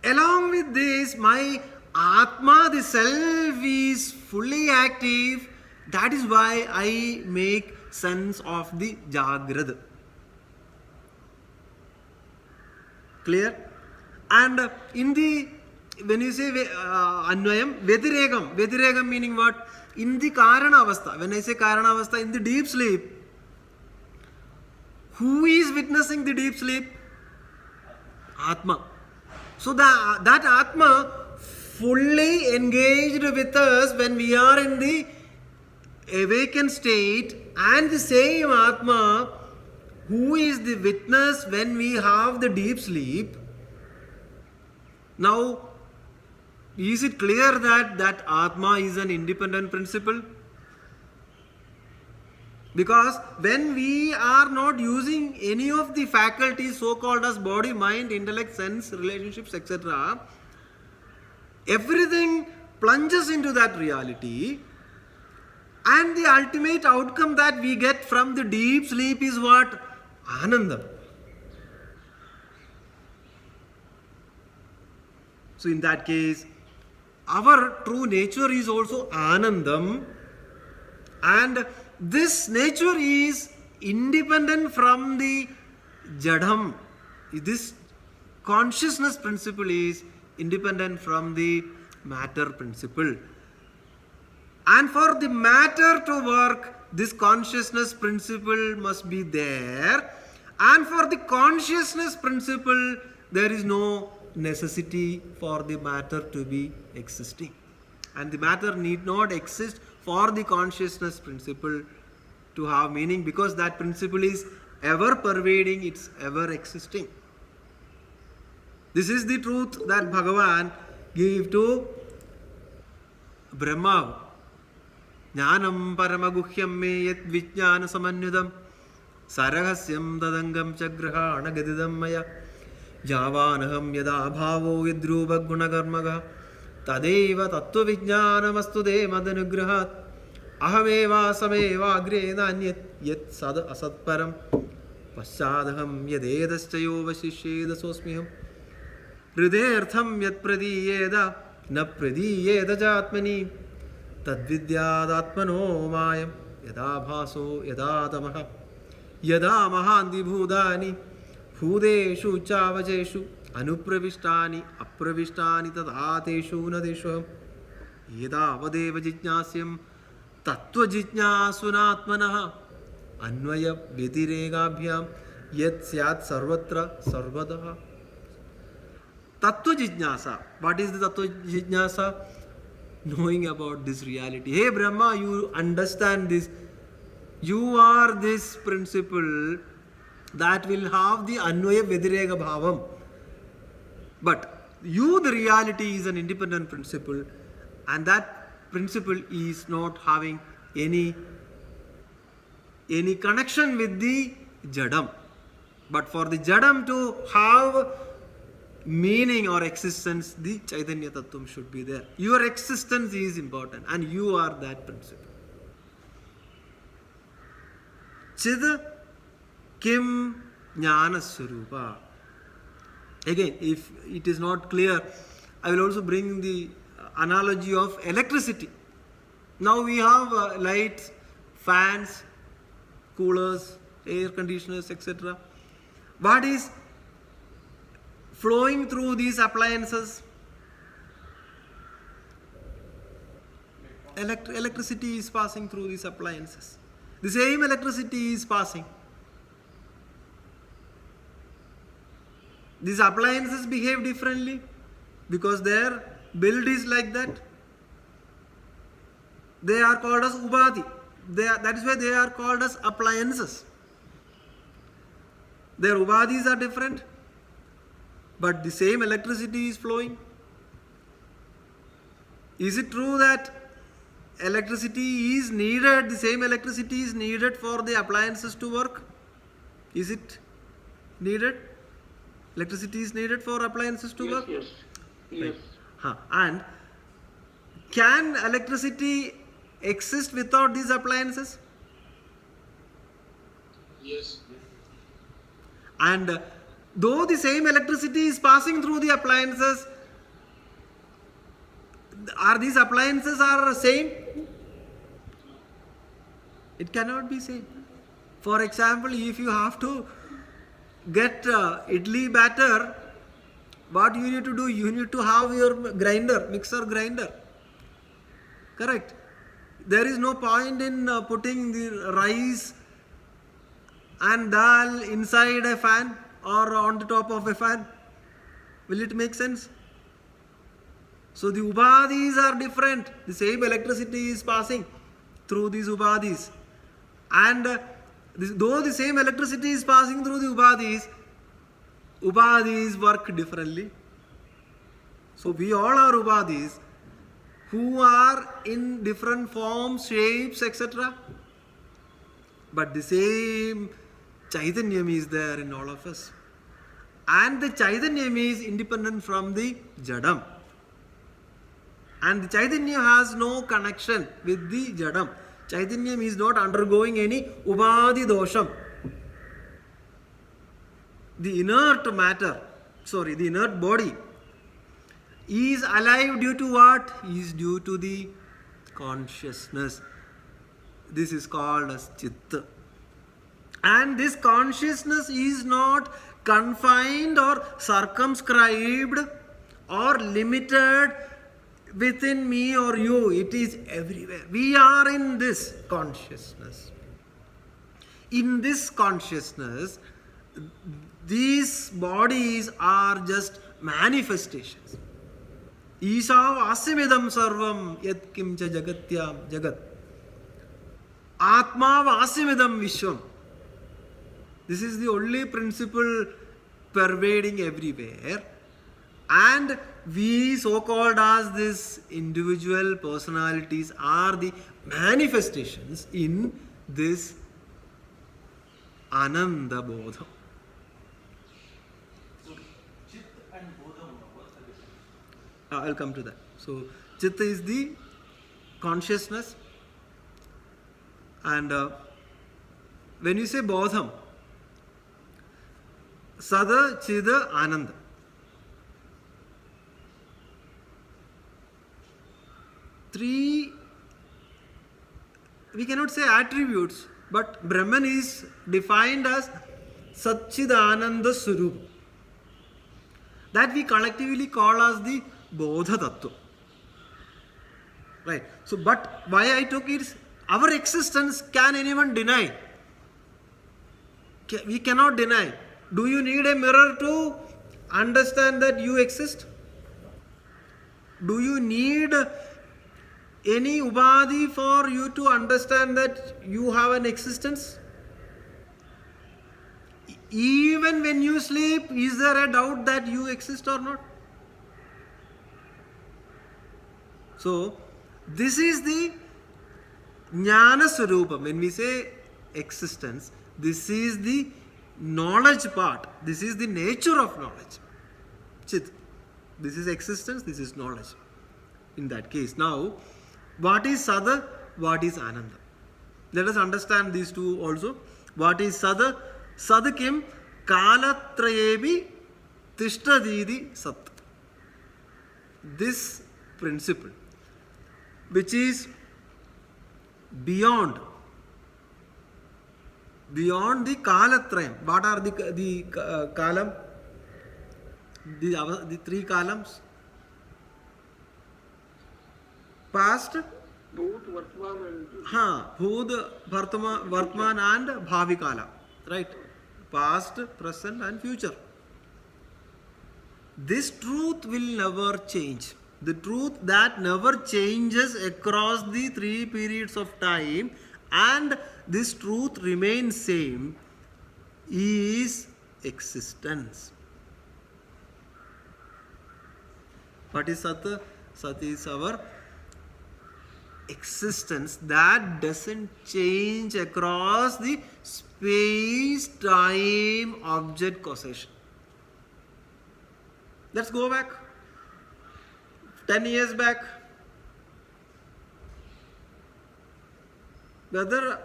S1: Along with this, my Atma, the self, is fully active. That is why I make sense of the Jagrad. Clear? And when you say Anvayam, Vediregam meaning what? In the Karana Avastha. When I say Karana Avastha, in the deep sleep, who is witnessing the deep sleep? Atma. So that Atma fully engaged with us when we are in the awakened state, and the same Atma who is the witness when we have the deep sleep. Now, is it clear that Atma is an independent principle? Because when we are not using any of the faculties so called as body, mind, intellect, sense, relationships, etc., everything plunges into that reality, and the ultimate outcome that we get from the deep sleep is what? Ananda. So in that case, our true nature is also Anandam, and this nature is independent from the Jadam. This consciousness principle is independent from the matter principle. And for the matter to work, this consciousness principle must be there. And for the consciousness principle, there is no necessity for the matter to be existing. And the matter need not exist for the consciousness principle to have meaning, because that principle is ever pervading, it's ever existing. This is the truth that Bhagavan gave to Brahma. Jnanam paramaguhyam me yat vijnana samanyudam sarahasyam tadangam chagrahana gadidam maya javanaham yada bhavo yadruva gunakarmaga tadeva tattva vijnanamastu de madanugrahat ahameva sameva agre nanyat yat sad asatparam paschadaham yadedaschayo vashishyeda sosmiham hridayartham yat pradiyeda na pradiyeda jatmani tadvidyadatmano mayam yada bhaso yada tamaha yada mahandi bhudani bhudeshu chavajeshu anupravishtani apravishtani tadhateshu nadeshu yada vadeva jijnasyam tattva jijnasunatmanaha अन्वय व्यतिरेगाभ्याम यत् स्यात् सर्वत्र सर्वतः. Tattva jijnasa. What is the tattva jijnasa? Knowing about this reality. Hey Brahma, you understand this. You are this principle that will have the anvaya vyatirega bhavam. But you, the reality, is an independent principle, and that principle is not having any connection with the Jadam. But for the Jadam to have meaning or existence, the Chaitanya Tattvam should be there. Your existence is important, and you are that principle. Chid Kim Jnana Swarupa. Again, if it is not clear, I will also bring the analogy of electricity. Now we have lights, fans, coolers, air conditioners, etc. What is flowing through these appliances? Electricity is passing through these appliances. The same electricity is passing. These appliances behave differently because their build is like that. They are called as ubadi. That is why they are called as appliances. Their ubadis are different, but the same electricity is flowing. Is it true that electricity is needed, the same electricity is needed for the appliances to work? Is it needed? Electricity is needed for appliances to work?
S3: Yes. Yes.
S1: Right. And can electricity exist without these appliances?
S3: Yes.
S1: And though the same electricity is passing through the appliances, are these appliances are same? It cannot be same. For example, if you have to get idli batter, what you need to do? You need to have your mixer grinder. Correct? There is no point in putting the rice and dal inside a fan or on the top of a fan. Will it make sense? So the ubadis are different. The same electricity is passing through these ubadis. And though the same electricity is passing through the ubadis work differently. So we all are ubadis who are in different forms, shapes, etc. But the same Chaitanyam is there in all of us. And the Chaitanyam is independent from the Jadam. And the Chaitanya has no connection with the Jadam. Chaitanyam is not undergoing any Ubadi Dosham. The inert matter, the inert body is alive due to what? Is due to the consciousness. This is called as Chitta. And this consciousness is not confined or circumscribed or limited within me or you. It is everywhere. We are in this consciousness. In this consciousness, these bodies are just manifestations. Isha vasimidam sarvam yat kimcha jagatyam jagat. Atma vasimidam vishwam. This is the only principle pervading everywhere. And we so-called as these individual personalities are the manifestations in this Ananda Bodha.
S2: So, Chit and Bodha, what's the difference?
S1: I'll come to that. So, Chitta is the consciousness. And when you say Bodham, Sada, Chida, Ananda. Three, we cannot say attributes, but Brahman is defined as Satchidananda Swarup. That we collectively call as the Bodha Tattva. Right. So, but why I took it is our existence can anyone deny? We cannot deny. Do you need a mirror to understand that you exist? Do you need any ubadi for you to understand that you have an existence? Even when you sleep, is there a doubt that you exist or not? So, this is the Jnana Swarupam. When we say existence, this is the knowledge part. This is the nature of knowledge. Chit. This is existence, this is knowledge. In that case. Now, what is Sada? What is Ananda? Let us understand these two also. What is Sada? Sada kim kalatrayebi tishtadidi sat. This principle, which is beyond the kalatrayam. What are the kalam? The three columns: past,
S4: Bhoot, Vartman and
S1: Bhoot, Vartman and Bhavikala. Right? Past, present and future. This truth will never change. The truth that never changes across the 3 periods of time, and this truth remains same, is existence. What is Sat? Sat is our existence that doesn't change across the space-time object causation. Let's go back 10 years back. Whether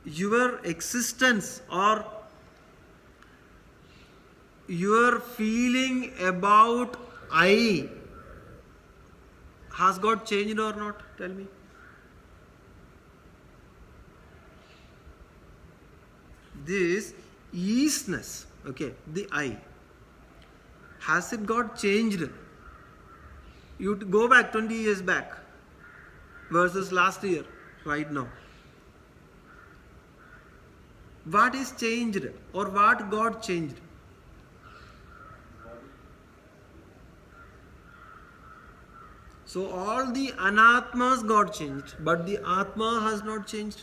S1: your existence or your feeling about I has got changed or not? Tell me. This isness, okay, the I, has it got changed? You go back 20 years back versus last year, right now. What is changed or what got changed? So all the anatmas got changed, but the atma has not changed.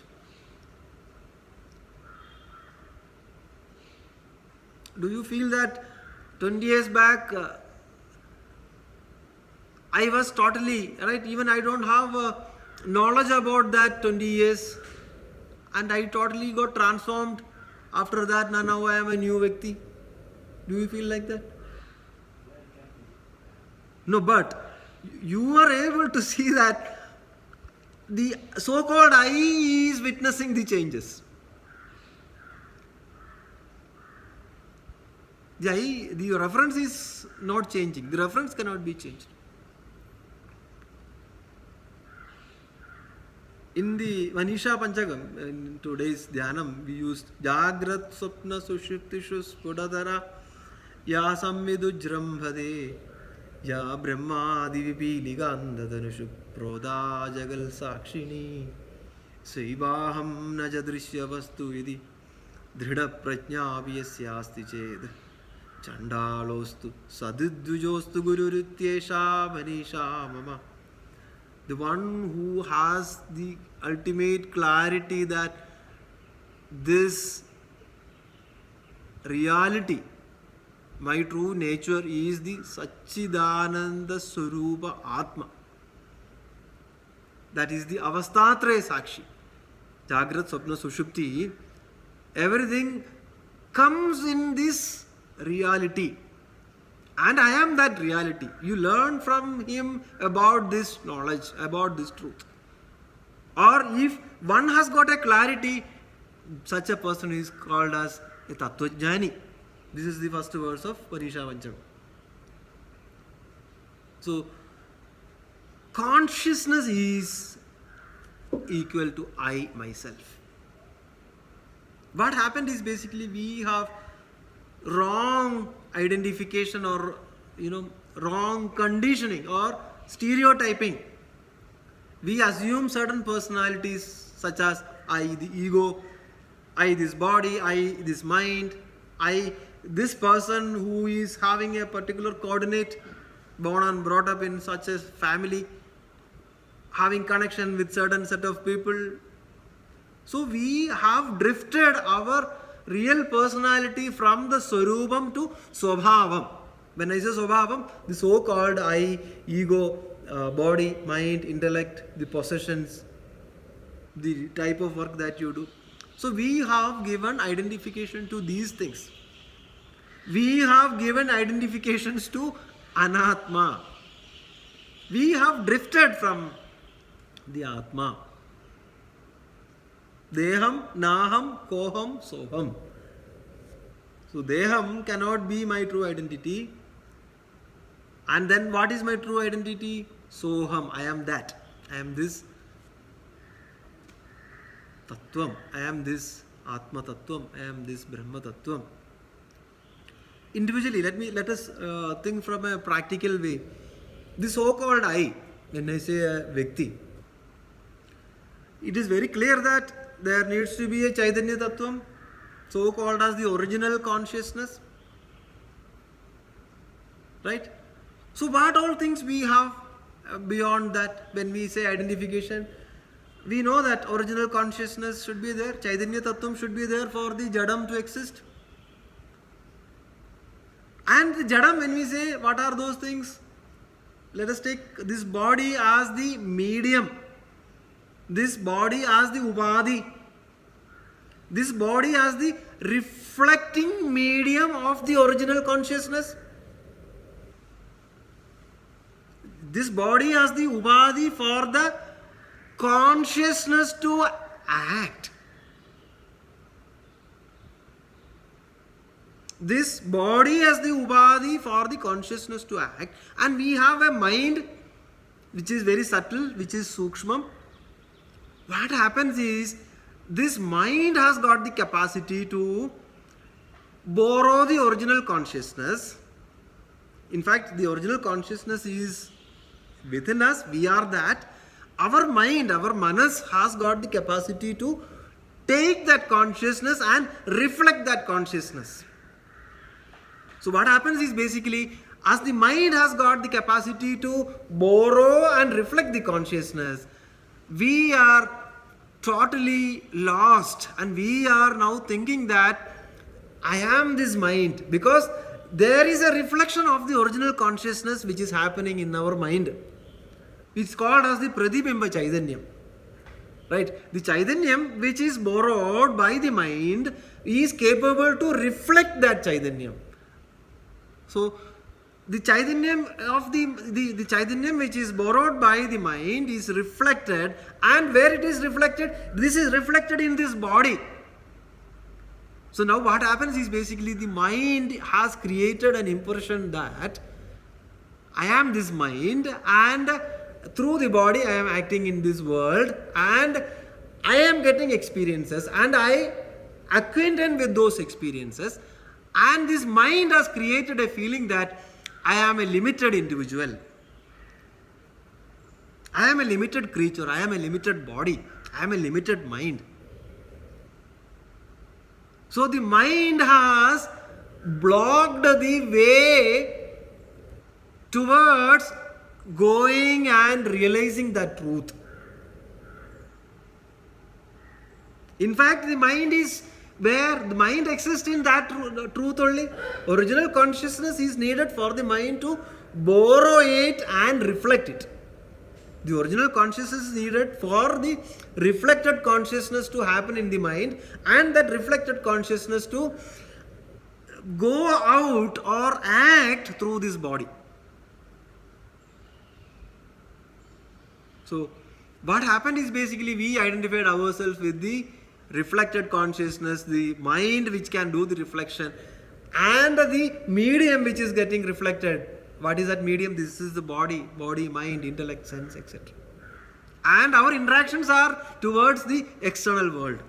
S1: Do you feel that 20 years back I was totally, right, even I don't have knowledge about that 20 years, and I totally got transformed after that, now I am a new Vyakti? Do you feel like that? No, but you are able to see that the so-called I is witnessing the changes. The reference is not changing. The reference cannot be changed. In the Manisha Panchagam, in today's Dhyanam, we used Jagrat Swapna Sushuptishu Spudadara Ya Samvidujrambhade Ya Brahma Divipi Ligandhadanushu Proda Jagal Sakshini Saivaham Najadrishya Vastu Yidi Dhrida Prajna Vyasyasti Ched Chandalostu Sadidvujostu Gururityesha Manisha Mama. The one who has the ultimate clarity that this reality, my true nature, is the Satchidananda Swarupa Atma. That is the Avasthatraya Sakshi. Jagrat, Swapna, Sushupti. Everything comes in this reality. And I am that reality. You learn from him about this knowledge, about this truth. Or if one has got a clarity, such a person is called as a Tattwajnani. This is the first verse of Manisha Panchagam. So, consciousness is equal to I, myself. What happened is basically we have wrong identification or wrong conditioning or stereotyping. We assume certain personalities such as I, the ego, I, this body, I, this mind, I, this person who is having a particular coordinate, born and brought up in such a family, having connection with certain set of people. So we have drifted our real personality from the Swarupam to Swabhavam. When I say Swabhavam, the so-called I, ego, body, mind, intellect, the possessions, the type of work that you do. So we have given identification to these things. We have given identifications to Anatma. We have drifted from the Atma. Deham, Naham, Koham, Soham. So Deham cannot be my true identity. And then what is my true identity? Soham, I am that. I am this Tattvam. I am this Atma Tattvam. I am this Brahma Tattvam. Individually, let us think from a practical way. the so-called I, when I say a Vyakti, it is very clear that there needs to be a Chaitanya Tattvam, so-called as the original consciousness. Right? So what all things we have beyond that when we say identification? We know that original consciousness should be there, Chaitanya Tattvam should be there for the Jadam to exist. And the Jadam, when we say what are those things? Let us take this body as the medium, this body as the Upadhi, this body as the reflecting medium of the original consciousness. This body as the Upadhi for the consciousness to act. This body as the Upadhi for the consciousness to act. And we have a mind which is very subtle, which is Sukshmam. What happens is, this mind has got the capacity to borrow the original consciousness. In fact, the original consciousness is within us, we are that. Our mind, our manas has got the capacity to take that consciousness and reflect that consciousness. So what happens is basically, as the mind has got the capacity to borrow and reflect the consciousness, we are totally lost and we are now thinking that I am this mind, because there is a reflection of the original consciousness which is happening in our mind. It's called as the Pratibimba Chaitanyam. Right? The Chaitanyam which is borrowed by the mind is capable to reflect that Chaitanyam. So the Chaitanyam of the Chaitanyam which is borrowed by the mind is reflected, and where it is reflected, this is reflected in this body. So now what happens is basically the mind has created an impression that I am this mind, and through the body I am acting in this world, and I am getting experiences, and I acquainted with those experiences, and this mind has created a feeling that I am a limited individual, I am a limited creature, I am a limited body, I am a limited mind. So the mind has blocked the way towards going and realizing that truth. In fact, the mind is where the mind exists in that truth only. Original consciousness is needed for the mind to borrow it and reflect it. The original consciousness is needed for the reflected consciousness to happen in the mind, and that reflected consciousness to go out or act through this body. So what happened is basically we identified ourselves with the reflected consciousness, the mind which can do the reflection, and the medium which is getting reflected. What is that medium? This is the body, mind, intellect, sense, etc. And our interactions are towards the external world.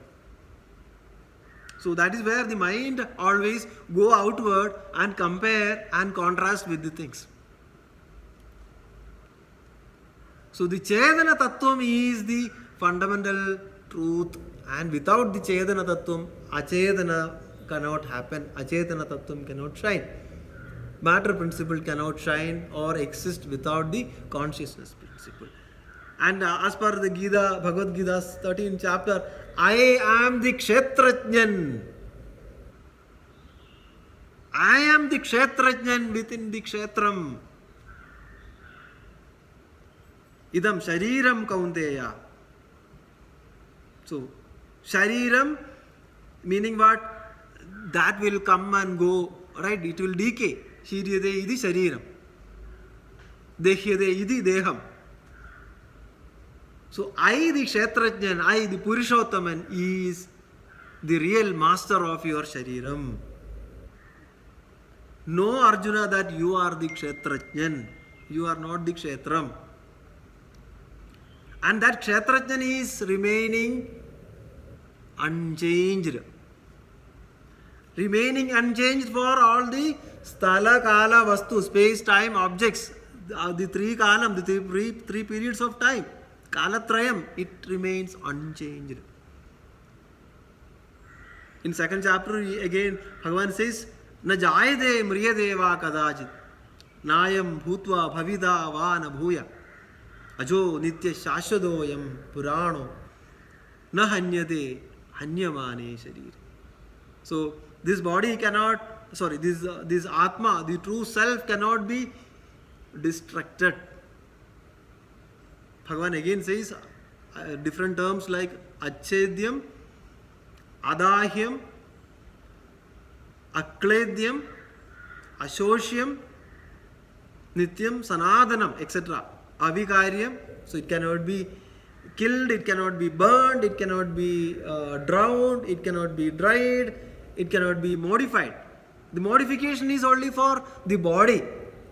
S1: So that is where the mind always go outward and compare and contrast with the things. So the Chaitanya Tattvam is the fundamental truth, and without the Chaitanya Tattvam, Achetana cannot happen, Achetana Tattvam cannot shine. Matter principle cannot shine or exist without the consciousness principle. And as per the Gita, Bhagavad Gita's 13th chapter, I am the Kshetrajnan. I am the Kshetrajnan within the Kshetram. Idam Shariram Kaunteya. So, Shariram meaning what? That will come and go, right? It will decay. Shiryade idi Shariram. Dehyade idi Deham. So, I the Kshetrajnan, I the Purushottaman is the real master of your Shariram. Know, Arjuna, that you are the Kshetrajnan. You are not the Kshetram. And that Kshetrajnan is remaining unchanged. Remaining unchanged for all the sthala, kala, vastu, space, time, objects. the three kalam, the three periods of time, kalatrayam, it remains unchanged. In second chapter again, Bhagavan says, na jayade mriyade va kadajit, nayam bhutva bhavida va na bhuya, ajo nitya shashvadoyam purano, na hanyade hanyamane sharir. So this body cannot, this Atma, the true self cannot be distracted. Bhagavan again says different terms like Achchedyam, Adahyam, Akledyam, Ashosham, Nityam, Sanadanam, etc. Avikaryam, so it cannot be killed, it cannot be burned, it cannot be drowned, it cannot be dried, it cannot be modified. The modification is only for the body.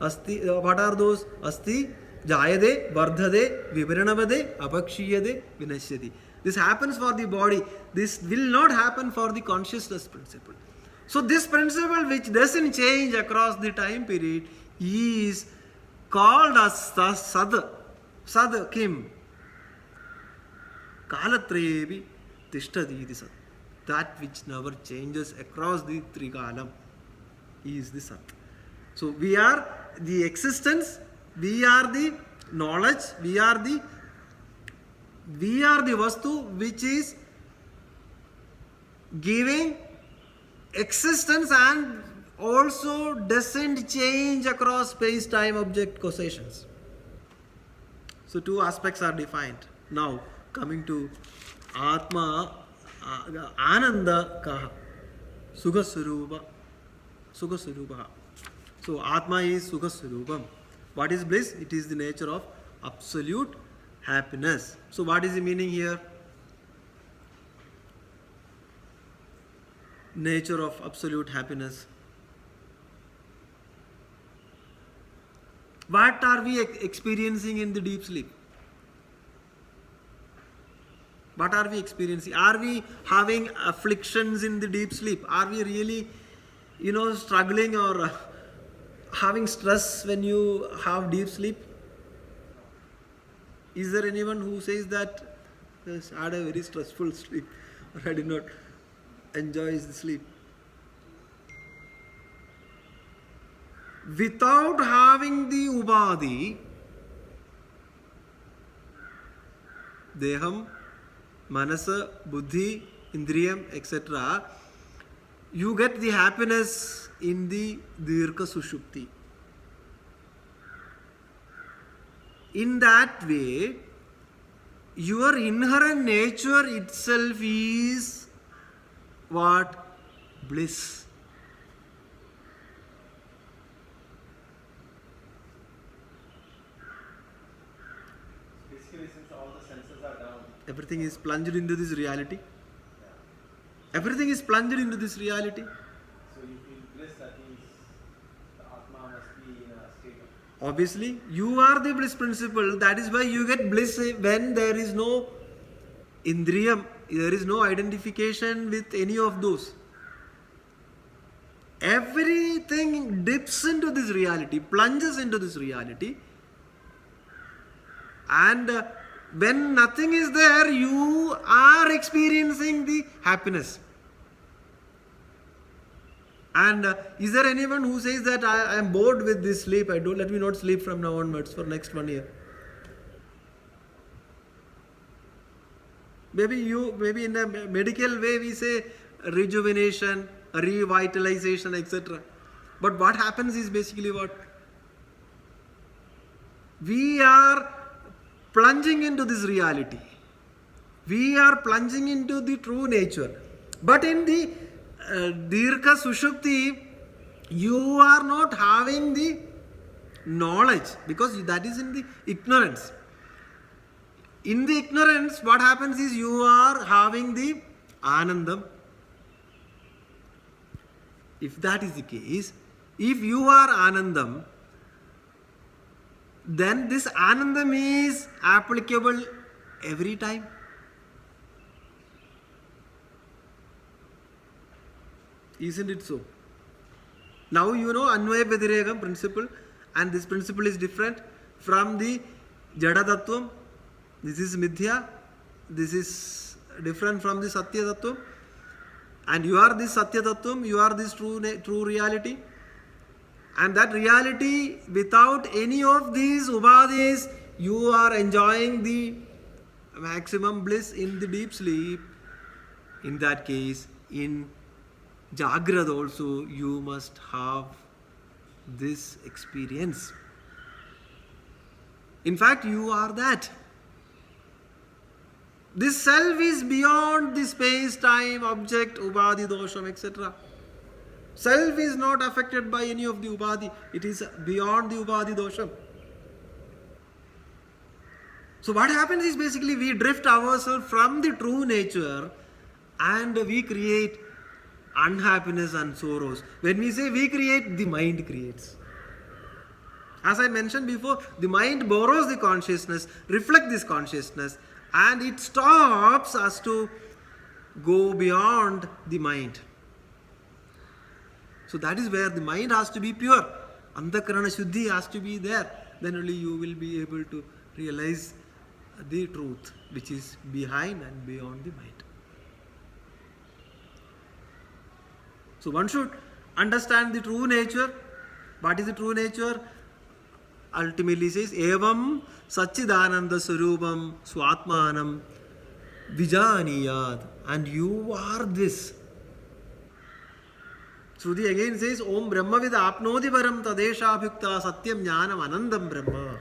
S1: Asti, what are those? Asti, Jayade, Vardhade, Vivaranavade, Apakshiyade, Vinashyati. This happens for the body. This will not happen for the consciousness principle. So this principle which doesn't change across the time period is called as Sad. Sad Kim. Kalatrevi Tishtadi Sat. That which never changes across the three kalam is the Sat. So we are the existence, we are the knowledge, we are the Vastu which is giving existence and also doesn't change across space-time object causations. So two aspects are defined. Now coming to Atma, Ananda Kaha, Sukha Surupa. So Atma is Sukha Surupam. What is bliss? It is the nature of absolute happiness. So what is the meaning here? Nature of absolute happiness. What are we experiencing in the deep sleep? What are we experiencing? Are we having afflictions in the deep sleep? Are we really, struggling or having stress when you have deep sleep? Is there anyone who says that, yes, I had a very stressful sleep or I did not enjoy the sleep? Without having the Ubadi, Deham, Manasa, Buddhi, Indriyam, etc., you get the happiness in the Dirka Sushupti. In that way, your inherent nature itself is what? Bliss.
S2: Basically, since all the senses are down,
S1: Everything is plunged into this reality. Everything is plunged into this reality.
S2: so you feel bliss, that means the Atma must be in a state of.
S1: Obviously, you are the bliss principle. That is why you get bliss when there is no indriyam, there is no identification with any of those. Everything dips into this reality, plunges into this reality, and when nothing is there, you are experiencing the happiness. And is there anyone who says that I am bored with this sleep, let me not sleep from now onwards for next 1 year? Maybe in a medical way we say rejuvenation, revitalization, etc. But what happens is basically what? We are plunging into this reality. We are plunging into the true nature. But in the Dirka Sushupti, you are not having the knowledge because that is in the ignorance. In the ignorance, what happens is you are having the Anandam. If that is the case, if you are Anandam, then this Anandam is applicable every time. Isn't it so? Now you know Anvaya Vyatireka principle, and this principle is different from the Jada Tattvam. This is Mithya. This is different from the Satya Tattvam. And you are this Satya Tattvam, you are this true reality. And that reality, without any of these ubadhis, you are enjoying the maximum bliss in the deep sleep. In that case, in Jagrad also, you must have this experience. In fact, you are that. This self is beyond the space, time, object, ubadhi, dosham, etc. Self is not affected by any of the ubadhi. It is beyond the ubadhi dosham. So what happens is basically we drift ourselves from the true nature and we create unhappiness and sorrows. When we say we create, the mind creates. As I mentioned before, the mind borrows the consciousness, reflects this consciousness, and it stops us to go beyond the mind. So that is where the mind has to be pure. Antakarana Shuddhi has to be there. Then only you will be able to realize the truth which is behind and beyond the mind. So one should understand the true nature. What is the true nature? Ultimately says, Evam Satchidananda Sarupam Swatmanam Vijaniyad. And you are this. Shruti again says, Om Brahmavid Apnodi Varam Tadesha Bhukta Satyam Jnanam Anandam Brahma.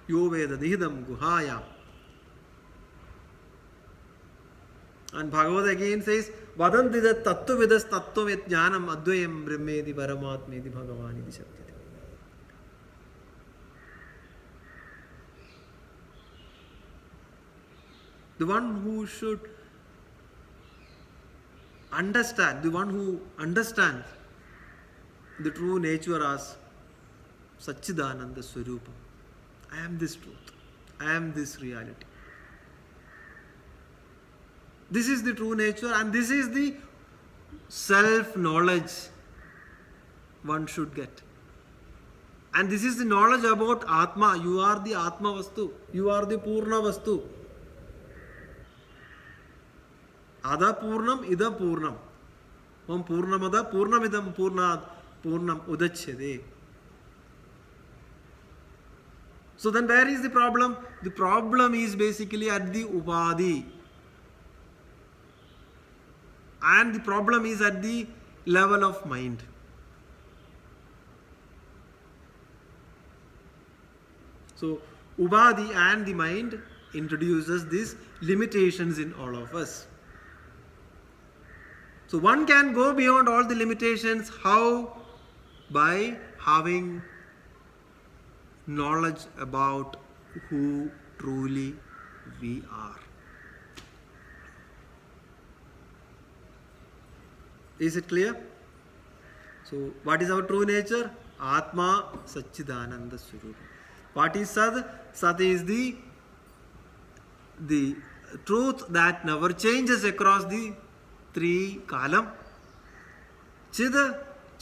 S1: Yo Veda Dihidam Guhaya. And Bhagavad again says, Vadanti that Tattvavidas Tattvavet Jnanam Advayam Brahmedi Paramatmedi Bhagavani Dishatyate. The one who should understand, the one who understands the true nature as Satchidananda Swarupa. I am this truth. I am this reality. This is the true nature and this is the self-knowledge one should get. And this is the knowledge about Atma. You are the Atma Vastu. You are the Purna Vastu. Ada Purnam, Ida Purnam. Om Purnamada, Purnamidam Purnad, Purnam Udachyade. So then where is the problem? The problem is basically at the Ubadhi. And the problem is at the level of mind. So Ubadhi and the mind introduces these limitations in all of us. So one can go beyond all the limitations. How? By having knowledge about who truly we are. Is it clear? So what is our true nature? Atma Satchidananda Swarupa. What is Sad? Sad is the truth that never changes across the three kalam. Chid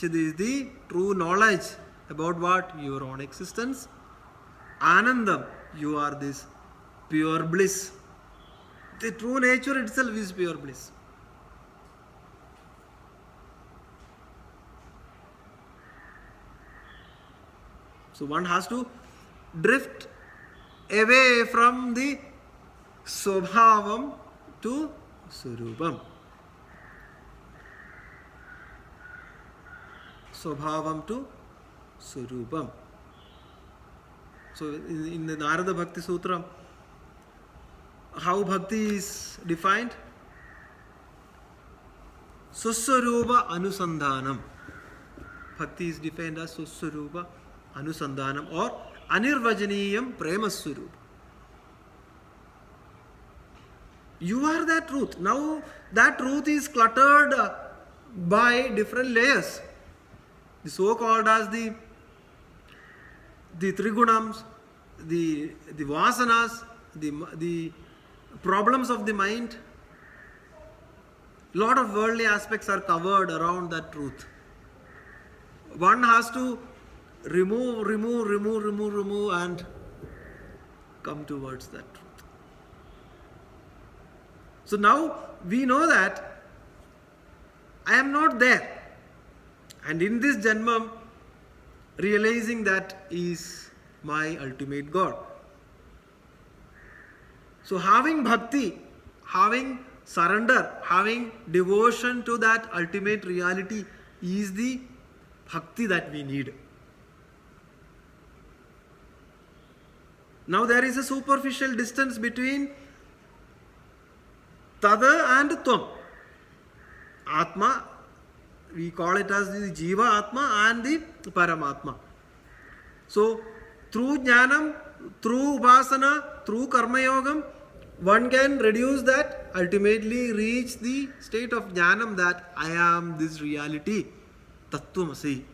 S1: is the true knowledge about what? Your own existence. Anandam, you are this pure bliss. The true nature itself is pure bliss. So one has to drift away from the Swabhavam to Surupam. Swabhavam to Surupam. So in the Narada Bhakti Sutra, how Bhakti is defined? Suswarupa Anusandhanam. Bhakti is defined as Suswarupa Anusandhanam or Anirvajaniyam Premaswarupa. You are that truth. Now that truth is cluttered by different layers. The so-called as the trigunams, the vasanas, the problems of the mind. Lot of worldly aspects are covered around that truth. One has to remove and come towards that truth. So now we know that I am not there. And in this Janmam, realizing that is my ultimate God. So having bhakti, having surrender, having devotion to that ultimate reality is the bhakti that we need. Now there is a superficial distance between Tada and Tvam. Atma, we call it as the Jiva Atma and the Paramatma. So through Jnanam, through Upasana, through Karma Yogam, one can reduce that, ultimately reach the state of Jnanam that I am this reality, Tattvamasi.